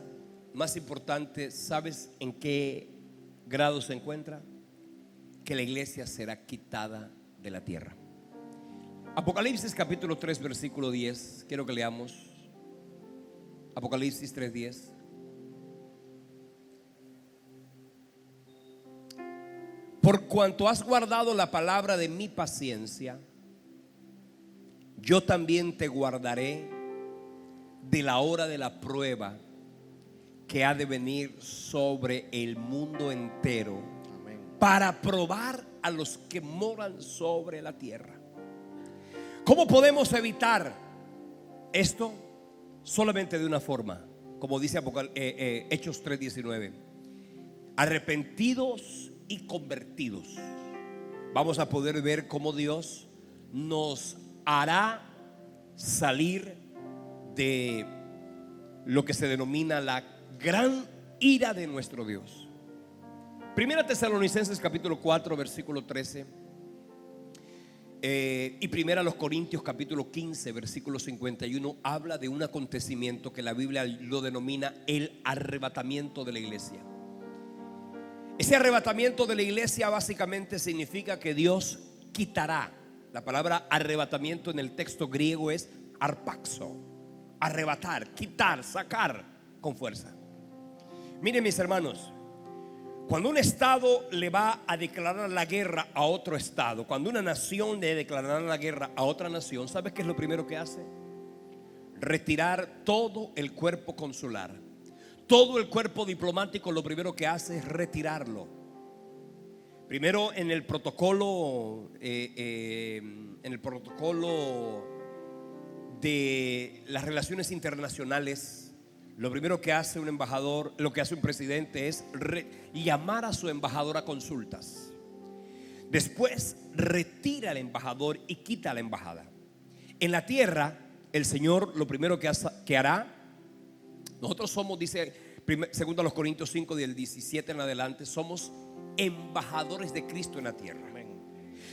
[SPEAKER 3] más importante, ¿sabes en qué grado se encuentra? Que la iglesia será quitada de la tierra. Apocalipsis capítulo 3 versículo 10. Quiero que leamos Apocalipsis 3:10. Por cuanto has guardado la palabra de mi paciencia, yo también te guardaré de la hora de la prueba que ha de venir sobre el mundo entero.
[SPEAKER 2] Amén.
[SPEAKER 3] Para probar a los que moran sobre la tierra. ¿Cómo podemos evitar esto? Solamente de una forma, como dice Hechos 3:19. Arrepentidos y convertidos, vamos a poder ver cómo Dios nos hará salir de lo que se denomina la gran ira de nuestro Dios. Primera Tesalonicenses capítulo 4 versículo 13 y Primera los Corintios capítulo 15 versículo 51 habla de un acontecimiento que la Biblia lo denomina el arrebatamiento de la iglesia. Ese arrebatamiento de la iglesia básicamente significa que Dios quitará. La palabra arrebatamiento en el texto griego es arpaxo, arrebatar, quitar, sacar con fuerza. Miren, mis hermanos, cuando un estado le va a declarar la guerra a otro estado, cuando una nación le declarará la guerra a otra nación, ¿sabes qué es lo primero que hace? Retirar todo el cuerpo consular, todo el cuerpo diplomático. Lo primero que hace es retirarlo. Primero en el protocolo de las relaciones internacionales, lo primero que hace un embajador, lo que hace un presidente es llamar a su embajador a consultas. Después retira al embajador y quita a la embajada. En la tierra, el Señor lo primero que hará, nosotros somos, dice 2 Corintios 5 del 17 en adelante, somos embajadores de Cristo en la tierra.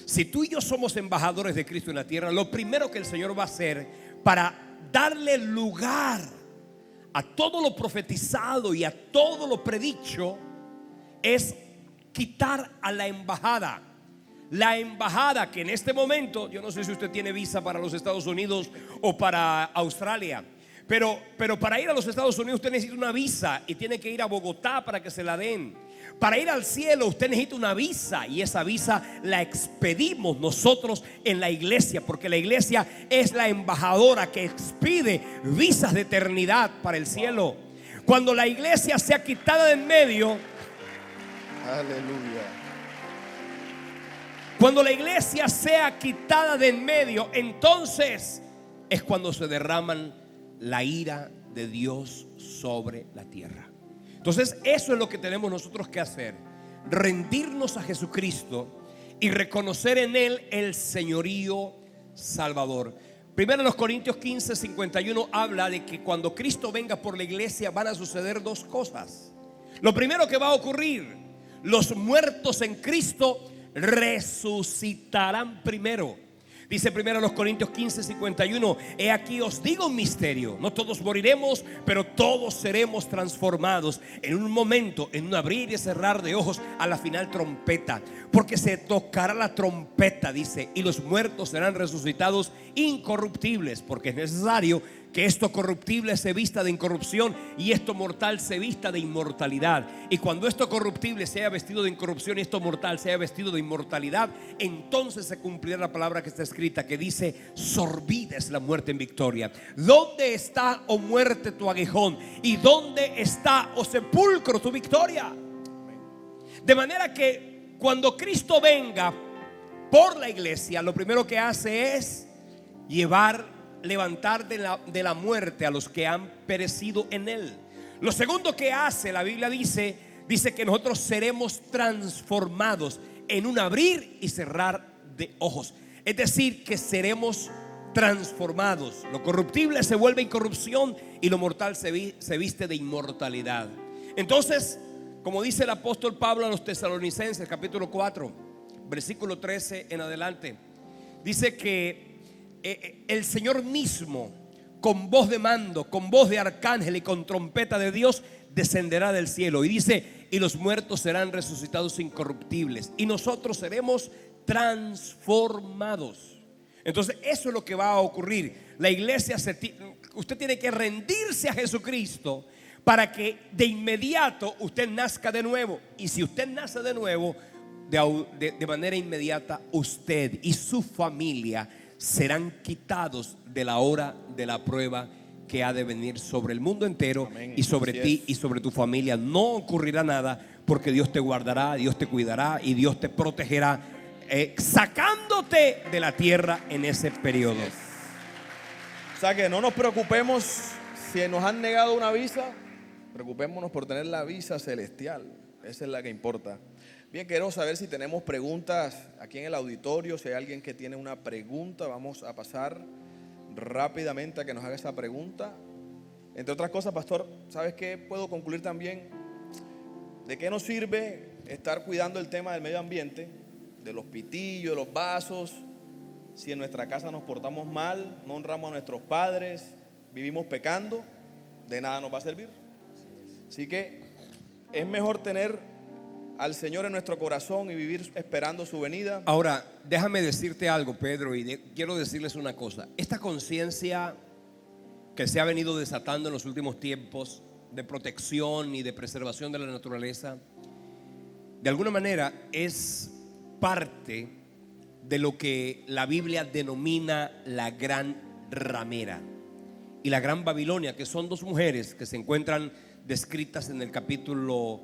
[SPEAKER 3] Si tú y yo somos embajadores de Cristo en la tierra, lo primero que el Señor va a hacer para darle lugar a todo lo profetizado y a todo lo predicho es quitar a la embajada. La embajada que en este momento, yo no sé si usted tiene visa para los Estados Unidos o para Australia, pero para ir a los Estados Unidos usted necesita una visa y tiene que ir a Bogotá para que se la den. Para ir al cielo usted necesita una visa, y esa visa la expedimos nosotros en la iglesia, porque la iglesia es la embajadora que expide visas de eternidad para el cielo. Cuando la iglesia sea quitada de en medio,
[SPEAKER 2] aleluya.
[SPEAKER 3] Cuando la iglesia sea quitada de en medio, entonces es cuando se derraman la ira de Dios sobre la tierra. Entonces eso es lo que tenemos nosotros que hacer: rendirnos a Jesucristo y reconocer en Él el señorío salvador. Primero los Corintios 15:51 habla de que cuando Cristo venga por la iglesia van a suceder dos cosas. Lo primero que va a ocurrir: los muertos en Cristo resucitarán primero. Dice primero los Corintios 15:51: he aquí os digo un misterio, no todos moriremos, pero todos seremos transformados en un momento, en un abrir y cerrar de ojos, a la final trompeta, porque se tocará la trompeta, dice, y los muertos serán resucitados incorruptibles, porque es necesario que esto corruptible se vista de incorrupción y esto mortal se vista de inmortalidad. Y cuando esto corruptible se haya vestido de incorrupción y esto mortal se haya vestido de inmortalidad, entonces se cumplirá la palabra que está escrita, que dice: sorbida es la muerte en victoria. ¿Dónde está, oh muerte, tu aguijón? ¿Y dónde está, oh sepulcro, tu victoria? De manera que cuando Cristo venga por la iglesia, lo primero que hace es levantar de la muerte a los que han perecido en Él. Lo segundo que hace, la Biblia dice que nosotros seremos transformados en un abrir y cerrar de ojos. Es decir, que seremos transformados. Lo corruptible se vuelve incorrupción y lo mortal se viste de inmortalidad. Entonces, como dice el apóstol Pablo a los Tesalonicenses, capítulo 4, versículo 13 en adelante, dice que el Señor mismo, con voz de mando, con voz de arcángel y con trompeta de Dios, descenderá del cielo. Y dice: y los muertos serán resucitados incorruptibles, y nosotros seremos transformados. Entonces eso es lo que va a ocurrir. La iglesia, usted tiene que rendirse a Jesucristo para que de inmediato usted nazca de nuevo. Y si usted nace de nuevo, de manera inmediata usted y su familia serán quitados de la hora de la prueba que ha de venir sobre el mundo entero. Amén. Y sobre ti y sobre tu familia no ocurrirá nada, porque Dios te guardará, Dios te cuidará y Dios te protegerá, sacándote de la tierra en ese periodo.
[SPEAKER 2] O sea que no nos preocupemos si nos han negado una visa, preocupémonos por tener la visa celestial. Esa es la que importa. Bien, quiero saber si tenemos preguntas aquí en el auditorio. Si hay alguien que tiene una pregunta, vamos a pasar rápidamente a que nos haga esa pregunta. Entre otras cosas, pastor, ¿sabes qué puedo concluir también? ¿De qué nos sirve estar cuidando el tema del medio ambiente, de los pitillos, de los vasos, si en nuestra casa nos portamos mal, no honramos a nuestros padres, vivimos pecando? De nada nos va a servir. Así que es mejor tener al Señor en nuestro corazón y vivir esperando su venida.
[SPEAKER 3] Ahora, déjame decirte algo, Pedro, y quiero decirles una cosa. Esta conciencia que se ha venido desatando en los últimos tiempos de protección y de preservación de la naturaleza, de alguna manera es parte de lo que la Biblia denomina la gran ramera y la gran Babilonia, que son dos mujeres que se encuentran descritas en el capítulo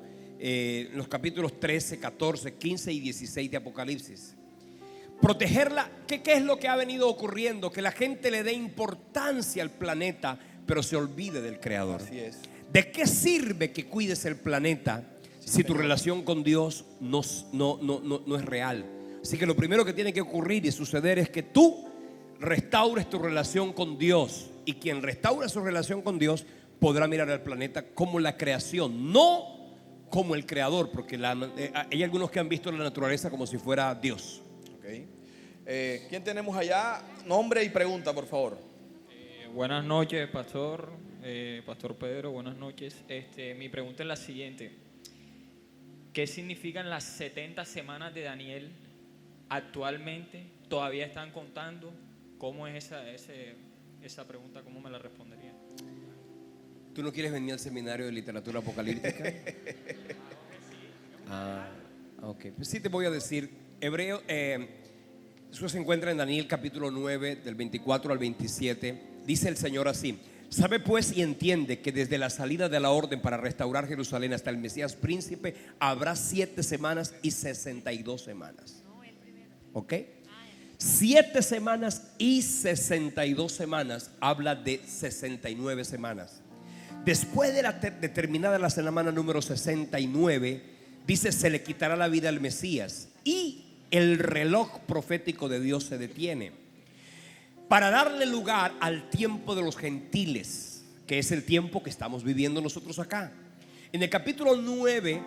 [SPEAKER 3] los capítulos 13, 14, 15 y 16 de Apocalipsis. Protegerla, ¿qué es lo que ha venido ocurriendo? Que la gente le dé importancia al planeta, pero se olvide del Creador.
[SPEAKER 2] Así es.
[SPEAKER 3] ¿De qué sirve que cuides el planeta si tu relación con Dios no es real? Así que lo primero que tiene que ocurrir y suceder es que tú restaures tu relación con Dios, y quien restaura su relación con Dios podrá mirar al planeta como la creación, no como el creador, porque hay algunos que han visto la naturaleza como si fuera Dios.
[SPEAKER 2] Ok. ¿Quién tenemos allá? Nombre y pregunta, por favor.
[SPEAKER 4] Buenas noches, pastor. Pastor Pedro, buenas noches. Mi pregunta es la siguiente. ¿Qué significan las 70 semanas de Daniel actualmente? ¿Todavía están contando? ¿Cómo es esa pregunta? ¿Cómo me la respondería?
[SPEAKER 3] ¿Tú no quieres venir al seminario de literatura apocalíptica? Ok. Pues sí te voy a decir. Eso se encuentra en Daniel capítulo 9, del 24 al 27. Dice el Señor así: sabe pues y entiende que desde la salida de la orden para restaurar Jerusalén hasta el Mesías príncipe habrá 7 semanas y 62 semanas. ¿Ok? 7 semanas y 62 semanas habla de 69 semanas. Después de terminada la semana número 69, dice: se le quitará la vida al Mesías y el reloj profético de Dios se detiene para darle lugar al tiempo de los gentiles, que es el tiempo que estamos viviendo nosotros acá. En el capítulo 9,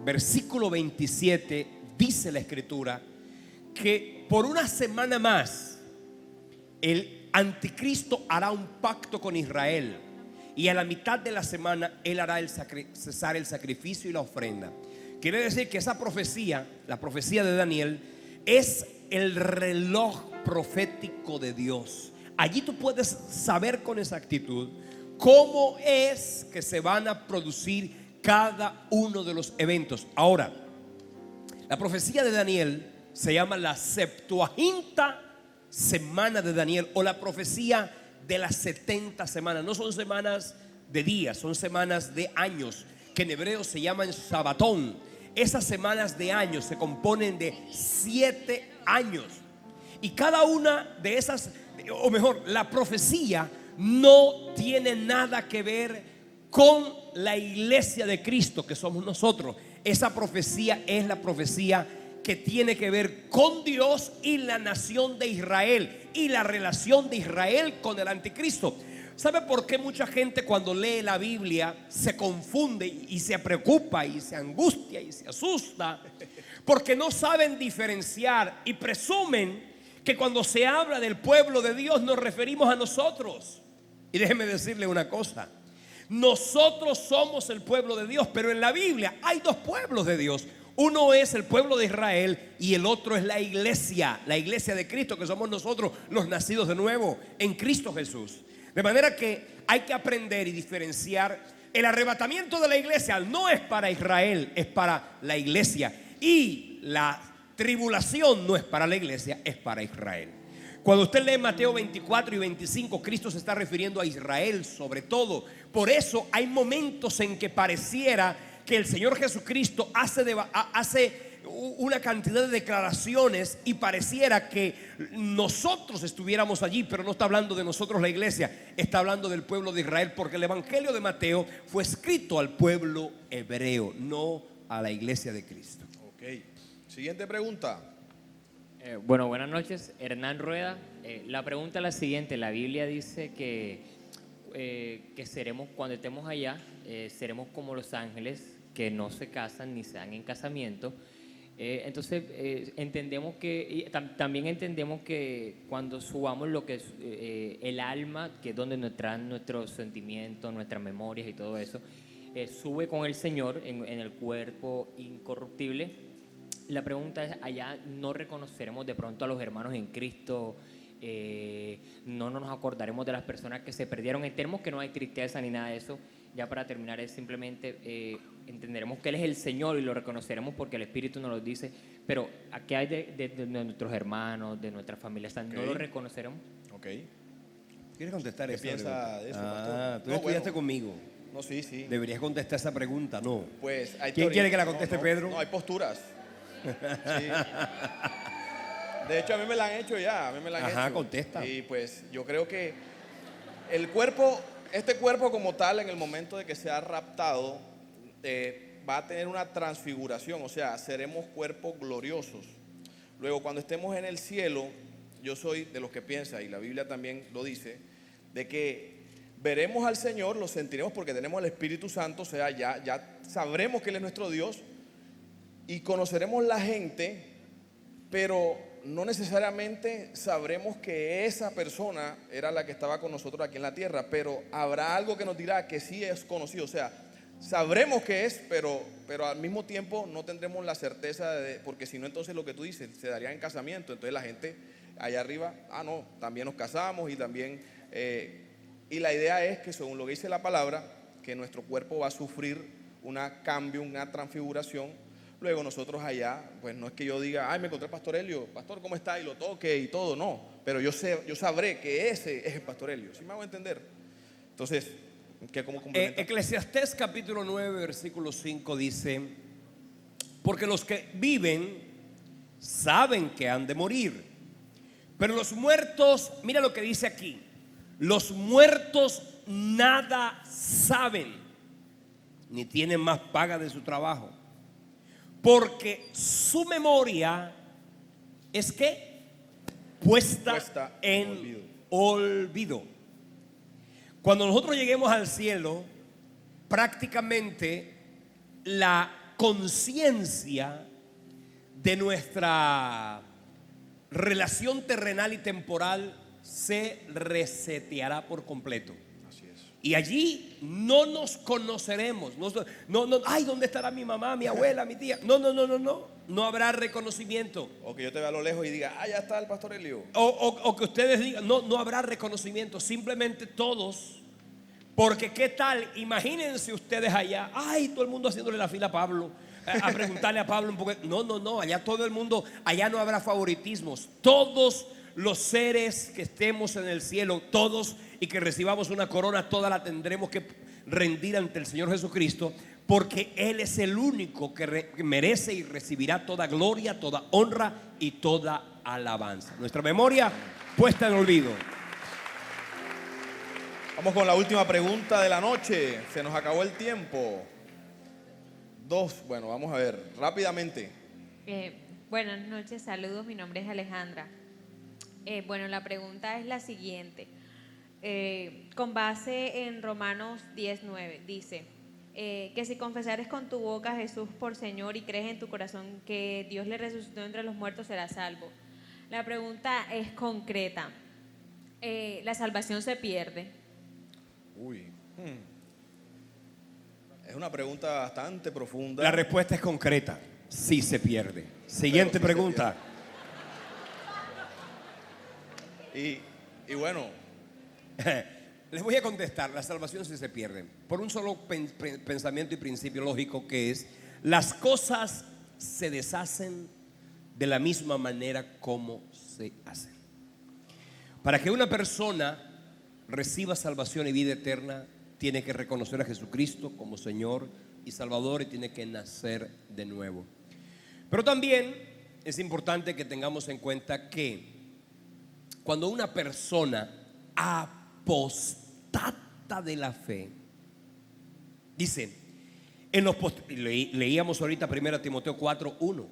[SPEAKER 3] versículo 27, dice la escritura que por una semana más el anticristo hará un pacto con Israel, y a la mitad de la semana él hará cesar el sacrificio y la ofrenda. Quiere decir que esa profecía, la profecía de Daniel, es el reloj profético de Dios. Allí tú puedes saber con exactitud cómo es que se van a producir cada uno de los eventos. Ahora, la profecía de Daniel se llama la 70ª semana de Daniel, o la profecía de las 70 semanas. No son semanas de días, son semanas de años, que en hebreo se llaman Sabatón. Esas semanas de años se componen de 7 años. Y cada una de esas, o mejor, la profecía no tiene nada que ver con la iglesia de Cristo, que somos nosotros. Esa profecía es la profecía que tiene que ver con Dios y la nación de Israel, y la relación de Israel con el anticristo. ¿Sabe por qué mucha gente cuando lee la Biblia se confunde y se preocupa y se angustia y se asusta? Porque no saben diferenciar y presumen que cuando se habla del pueblo de Dios nos referimos a nosotros. Y déjeme decirle una cosa: nosotros somos el pueblo de Dios, pero en la Biblia hay 2 pueblos de Dios. Uno es el pueblo de Israel y el otro es la iglesia de Cristo, que somos nosotros los nacidos de nuevo en Cristo Jesús. De manera que hay que aprender y diferenciar. El arrebatamiento de la iglesia no es para Israel, es para la iglesia. Y la tribulación no es para la iglesia, es para Israel. Cuando usted lee Mateo 24 y 25, Cristo se está refiriendo a Israel sobre todo. Por eso hay momentos en que pareciera que el Señor Jesucristo hace una cantidad de declaraciones y pareciera que nosotros estuviéramos allí, pero no está hablando de nosotros la iglesia, está hablando del pueblo de Israel, porque el Evangelio de Mateo fue escrito al pueblo hebreo, no a la iglesia de Cristo.
[SPEAKER 2] Ok. Siguiente pregunta.
[SPEAKER 5] Bueno, buenas noches, Hernán Rueda. La pregunta es la siguiente: la Biblia dice que seremos, cuando estemos allá, seremos como los ángeles que no se casan ni se dan en casamiento. Entonces entendemos que también entendemos que cuando subamos lo que es el alma, que es donde nuestros sentimientos, nuestras memorias y todo eso, sube con el Señor en el cuerpo incorruptible. La pregunta es: allá no reconoceremos de pronto a los hermanos en Cristo, no nos acordaremos de las personas que se perdieron. Entendemos que no hay tristeza ni nada de eso. Ya para terminar, es simplemente entenderemos que Él es el Señor y lo reconoceremos porque el Espíritu nos lo dice. Pero ¿a qué hay de nuestros hermanos, de nuestra familia? Okay. ¿No lo reconoceremos?
[SPEAKER 2] Ok.
[SPEAKER 3] ¿Quieres contestar
[SPEAKER 2] ¿Qué
[SPEAKER 3] esa
[SPEAKER 2] piensa
[SPEAKER 3] pregunta?
[SPEAKER 2] de eso, pastor?
[SPEAKER 3] Tú estudiaste conmigo.
[SPEAKER 2] No, sí.
[SPEAKER 3] Deberías contestar esa pregunta, ¿no?
[SPEAKER 2] Pues hay
[SPEAKER 3] ¿Quién
[SPEAKER 2] teoría.
[SPEAKER 3] quiere que la conteste, Pedro?
[SPEAKER 2] No, hay posturas. Sí. De hecho, a mí me la han hecho ya.
[SPEAKER 3] Ajá, contesta.
[SPEAKER 2] Y pues yo creo que el cuerpo, este cuerpo como tal, en el momento de que sea raptado, va a tener una transfiguración. O sea, seremos cuerpos gloriosos. Luego, cuando estemos en el cielo, yo soy de los que piensa, y la Biblia también lo dice, de que veremos al Señor, lo sentiremos porque tenemos el Espíritu Santo, o sea, ya sabremos que Él es nuestro Dios y conoceremos la gente, pero no necesariamente sabremos que esa persona era la que estaba con nosotros aquí en la tierra, pero habrá algo que nos dirá que sí es conocido, o sea, sabremos que es, pero al mismo tiempo no tendremos la certeza porque si no, entonces lo que tú dices se daría en casamiento. Entonces la gente allá arriba, no, también nos casamos y también, y la idea es que según lo que dice la palabra, que nuestro cuerpo va a sufrir un cambio, una transfiguración. Luego nosotros allá, pues no es que yo diga, me encontré al Pastor Helio, Pastor, ¿cómo está? Y lo toque y todo, no, pero yo sabré que ese es el Pastor Helio. ¿Sí me hago entender? Entonces, ¿cómo complementa?
[SPEAKER 3] Eclesiastés capítulo 9 versículo 5 dice: porque los que viven saben que han de morir, pero los muertos, mira lo que dice aquí, los muertos nada saben, ni tienen más paga de su trabajo, porque su memoria es que puesta en olvido. Cuando nosotros lleguemos al cielo, prácticamente la conciencia de nuestra relación terrenal y temporal se reseteará por completo.
[SPEAKER 2] Así es.
[SPEAKER 3] Y allí no nos conoceremos. Ay, ¿dónde estará mi mamá, mi abuela, mi tía? No habrá reconocimiento.
[SPEAKER 2] O que yo te vea a lo lejos y diga, ya está el Pastor Helio.
[SPEAKER 3] O que ustedes digan, no habrá reconocimiento. Simplemente todos. Porque qué tal, imagínense ustedes allá, todo el mundo haciéndole la fila a Pablo, a preguntarle a Pablo un poco. No, allá todo el mundo, allá no habrá favoritismos. Todos los seres que estemos en el cielo, todos, y que recibamos una corona, toda la tendremos que rendir ante el Señor Jesucristo, porque Él es el único que merece y recibirá toda gloria, toda honra y toda alabanza. Nuestra memoria puesta en olvido.
[SPEAKER 2] Vamos con la última pregunta de la noche. Se nos acabó el tiempo. Bueno, vamos a ver rápidamente.
[SPEAKER 6] Buenas noches, saludos. Mi nombre es Alejandra. Bueno, la pregunta es la siguiente. Con base en Romanos 10:9, dice que si confesares con tu boca a Jesús por Señor y crees en tu corazón que Dios le resucitó entre los muertos, serás salvo. La pregunta es concreta. ¿La salvación se pierde?
[SPEAKER 2] Es una pregunta bastante profunda.
[SPEAKER 3] La respuesta es concreta: sí se pierde. Siguiente pregunta.
[SPEAKER 2] Y bueno,
[SPEAKER 3] les voy a contestar. La salvación sí se pierde por un solo pensamiento y principio lógico, que es: las cosas se deshacen de la misma manera como se hacen. Para que una persona reciba salvación y vida eterna, tiene que reconocer a Jesucristo como Señor y Salvador, y tiene que nacer de nuevo. Pero también es importante que tengamos en cuenta que cuando una persona apostata de la fe, dice, leíamos ahorita 1 Timoteo 4:1,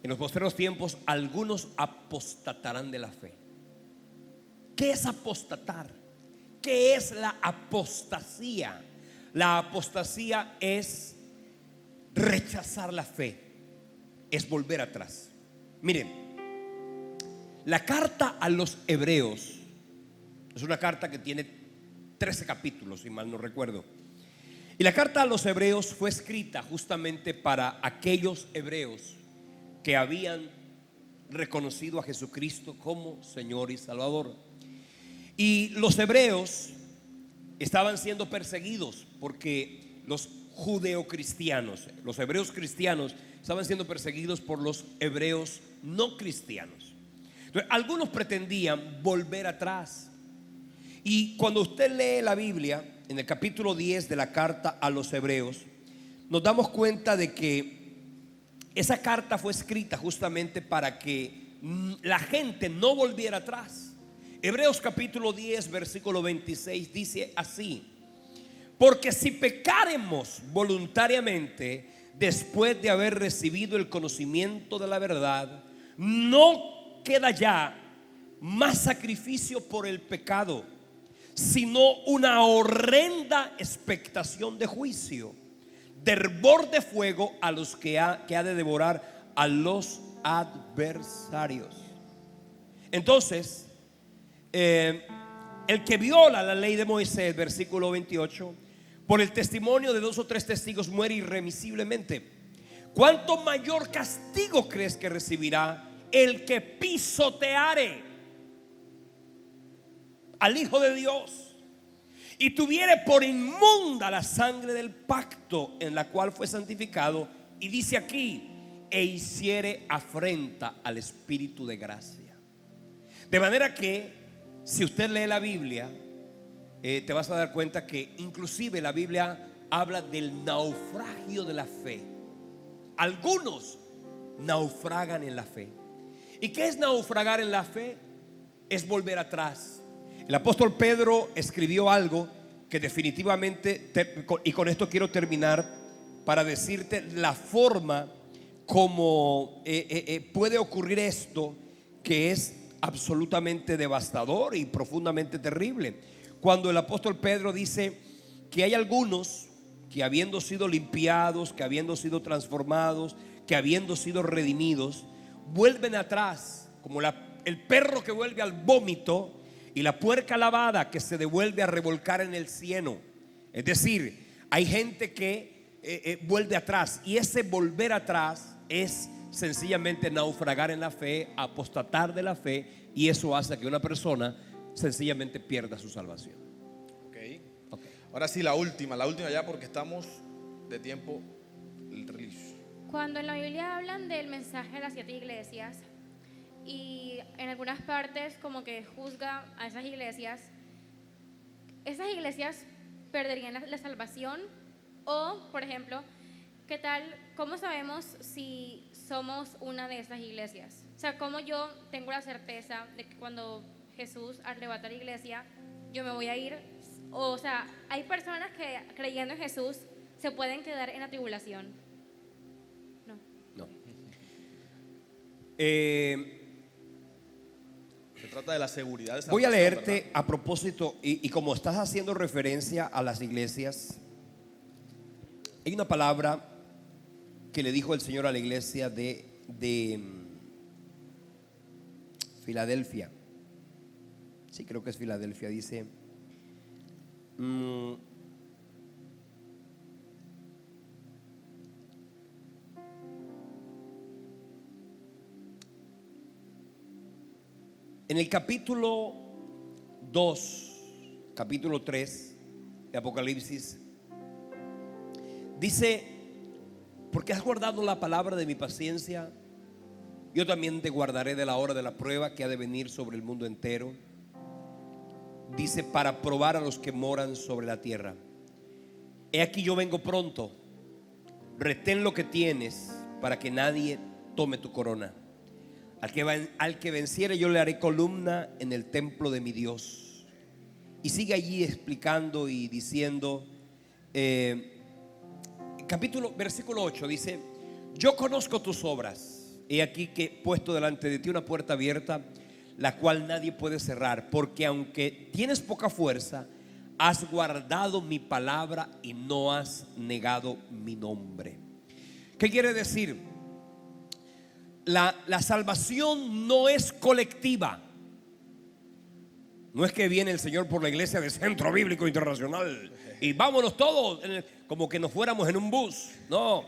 [SPEAKER 3] en los postreros tiempos algunos apostatarán de la fe. ¿Qué es apostatar? ¿Qué es la apostasía? La apostasía es rechazar la fe, es volver atrás. Miren, la carta a los Hebreos es una carta que tiene 13 capítulos, si mal no recuerdo. Y la carta a los Hebreos fue escrita justamente para aquellos hebreos que habían reconocido a Jesucristo como Señor y Salvador. Y los hebreos estaban siendo perseguidos porque los judeocristianos, los hebreos cristianos, estaban siendo perseguidos por los hebreos no cristianos. Entonces, algunos pretendían volver atrás. Y cuando usted lee la Biblia, en el capítulo 10 de la carta a los hebreos, nos damos cuenta de que esa carta fue escrita justamente para que la gente no volviera atrás. Hebreos capítulo 10 versículo 26 dice así: porque si pecáremos voluntariamente después de haber recibido el conocimiento de la verdad, no queda ya más sacrificio por el pecado, sino una horrenda expectación de juicio, de hervor de fuego a los que ha de devorar a los adversarios. Entonces, el que viola la ley de Moisés, versículo 28, por el testimonio de 2 o 3 testigos muere irremisiblemente. ¿Cuánto mayor castigo crees que recibirá el que pisoteare al Hijo de Dios y tuviere por inmunda la sangre del pacto en la cual fue santificado? Y dice aquí, e hiciere afrenta al Espíritu de gracia. De manera que si usted lee la Biblia, te vas a dar cuenta que inclusive la Biblia habla del naufragio de la fe. Algunos naufragan en la fe. ¿Y qué es naufragar en la fe? Es volver atrás. El apóstol Pedro escribió algo que definitivamente, y con esto quiero terminar, para decirte la forma como puede ocurrir esto, que es absolutamente devastador y profundamente terrible. Cuando el apóstol Pedro dice que hay algunos que, habiendo sido limpiados, que habiendo sido transformados, que habiendo sido redimidos, vuelven atrás, como el perro que vuelve al vómito y la puerca lavada que se devuelve a revolcar en el cieno. Es decir, hay gente que vuelve atrás, y ese volver atrás es sencillamente naufragar en la fe, apostatar de la fe, y eso hace que una persona sencillamente pierda su salvación.
[SPEAKER 2] Okay. Ahora sí, la última ya, porque estamos de tiempo. El release.
[SPEAKER 7] Cuando en la Biblia hablan del mensaje de las 7 iglesias, y en algunas partes como que juzga a esas iglesias perderían la salvación. O, por ejemplo, ¿qué tal? ¿Cómo sabemos si somos una de esas iglesias? O sea, ¿cómo yo tengo la certeza de que cuando Jesús arrebata la iglesia, yo me voy a ir? O sea, hay personas que creyendo en Jesús se pueden quedar en la tribulación.
[SPEAKER 3] No.
[SPEAKER 2] Se trata de la seguridad de esa
[SPEAKER 3] Voy a
[SPEAKER 2] salvación,
[SPEAKER 3] leerte,
[SPEAKER 2] ¿verdad?
[SPEAKER 3] a propósito, y como estás haciendo referencia a las iglesias, hay una palabra que le dijo el Señor a la iglesia de Filadelfia. Sí, creo que es Filadelfia. Dice: en el capítulo 2, capítulo 3 de Apocalipsis, dice: porque has guardado la palabra de mi paciencia, yo también te guardaré de la hora de la prueba que ha de venir sobre el mundo entero. Dice: para probar a los que moran sobre la tierra. He aquí yo vengo pronto, retén lo que tienes para que nadie tome tu corona. Al que venciere yo le haré columna en el templo de mi Dios. Y sigue allí explicando y diciendo, versículo 8 dice: yo conozco tus obras, he aquí que he puesto delante de ti una puerta abierta, la cual nadie puede cerrar, porque aunque tienes poca fuerza, has guardado mi palabra y no has negado mi nombre. ¿Qué quiere decir? La salvación no es colectiva. No es que viene el Señor por la iglesia del Centro Bíblico Internacional y vámonos todos como que nos fuéramos en un bus. No,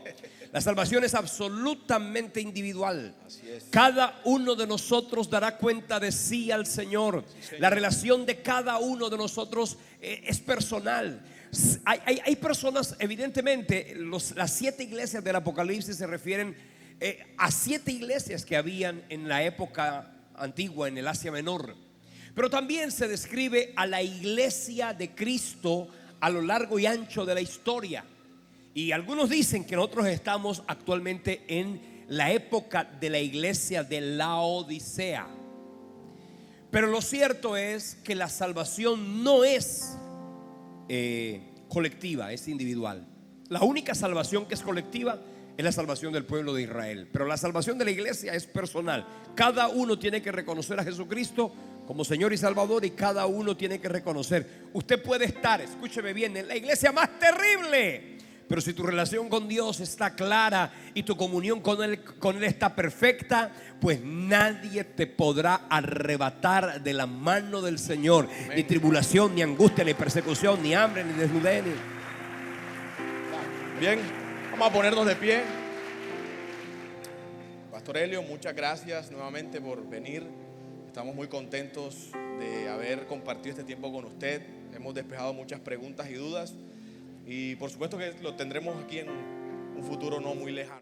[SPEAKER 3] la salvación es absolutamente individual.
[SPEAKER 2] Así es.
[SPEAKER 3] Cada uno de nosotros dará cuenta de sí al Señor. La relación de cada uno de nosotros es personal. Hay personas, evidentemente, las 7 iglesias del Apocalipsis se refieren a 7 iglesias que habían en la época antigua en el Asia Menor. Pero también se describe a la iglesia de Cristo a lo largo y ancho de la historia. Y algunos dicen que nosotros estamos actualmente en la época de la iglesia de Laodicea. Pero lo cierto es que la salvación no es colectiva, es individual. La única salvación que es colectiva es la salvación del pueblo de Israel. Pero la salvación de la iglesia es personal. Cada uno tiene que reconocer a Jesucristo como Señor y Salvador, y cada uno tiene que reconocer. Usted puede estar, escúcheme bien, en la iglesia más terrible, pero si tu relación con Dios está clara y tu comunión con Él está perfecta, pues nadie te podrá arrebatar de la mano del Señor. Ni tribulación, ni angustia, ni persecución, ni hambre, ni desnudez.
[SPEAKER 2] Bien, vamos a ponernos de pie. Pastor Helio, muchas gracias nuevamente por venir. Estamos muy contentos de haber compartido este tiempo con usted. Hemos despejado muchas preguntas y dudas. Y por supuesto que lo tendremos aquí en un futuro no muy lejano.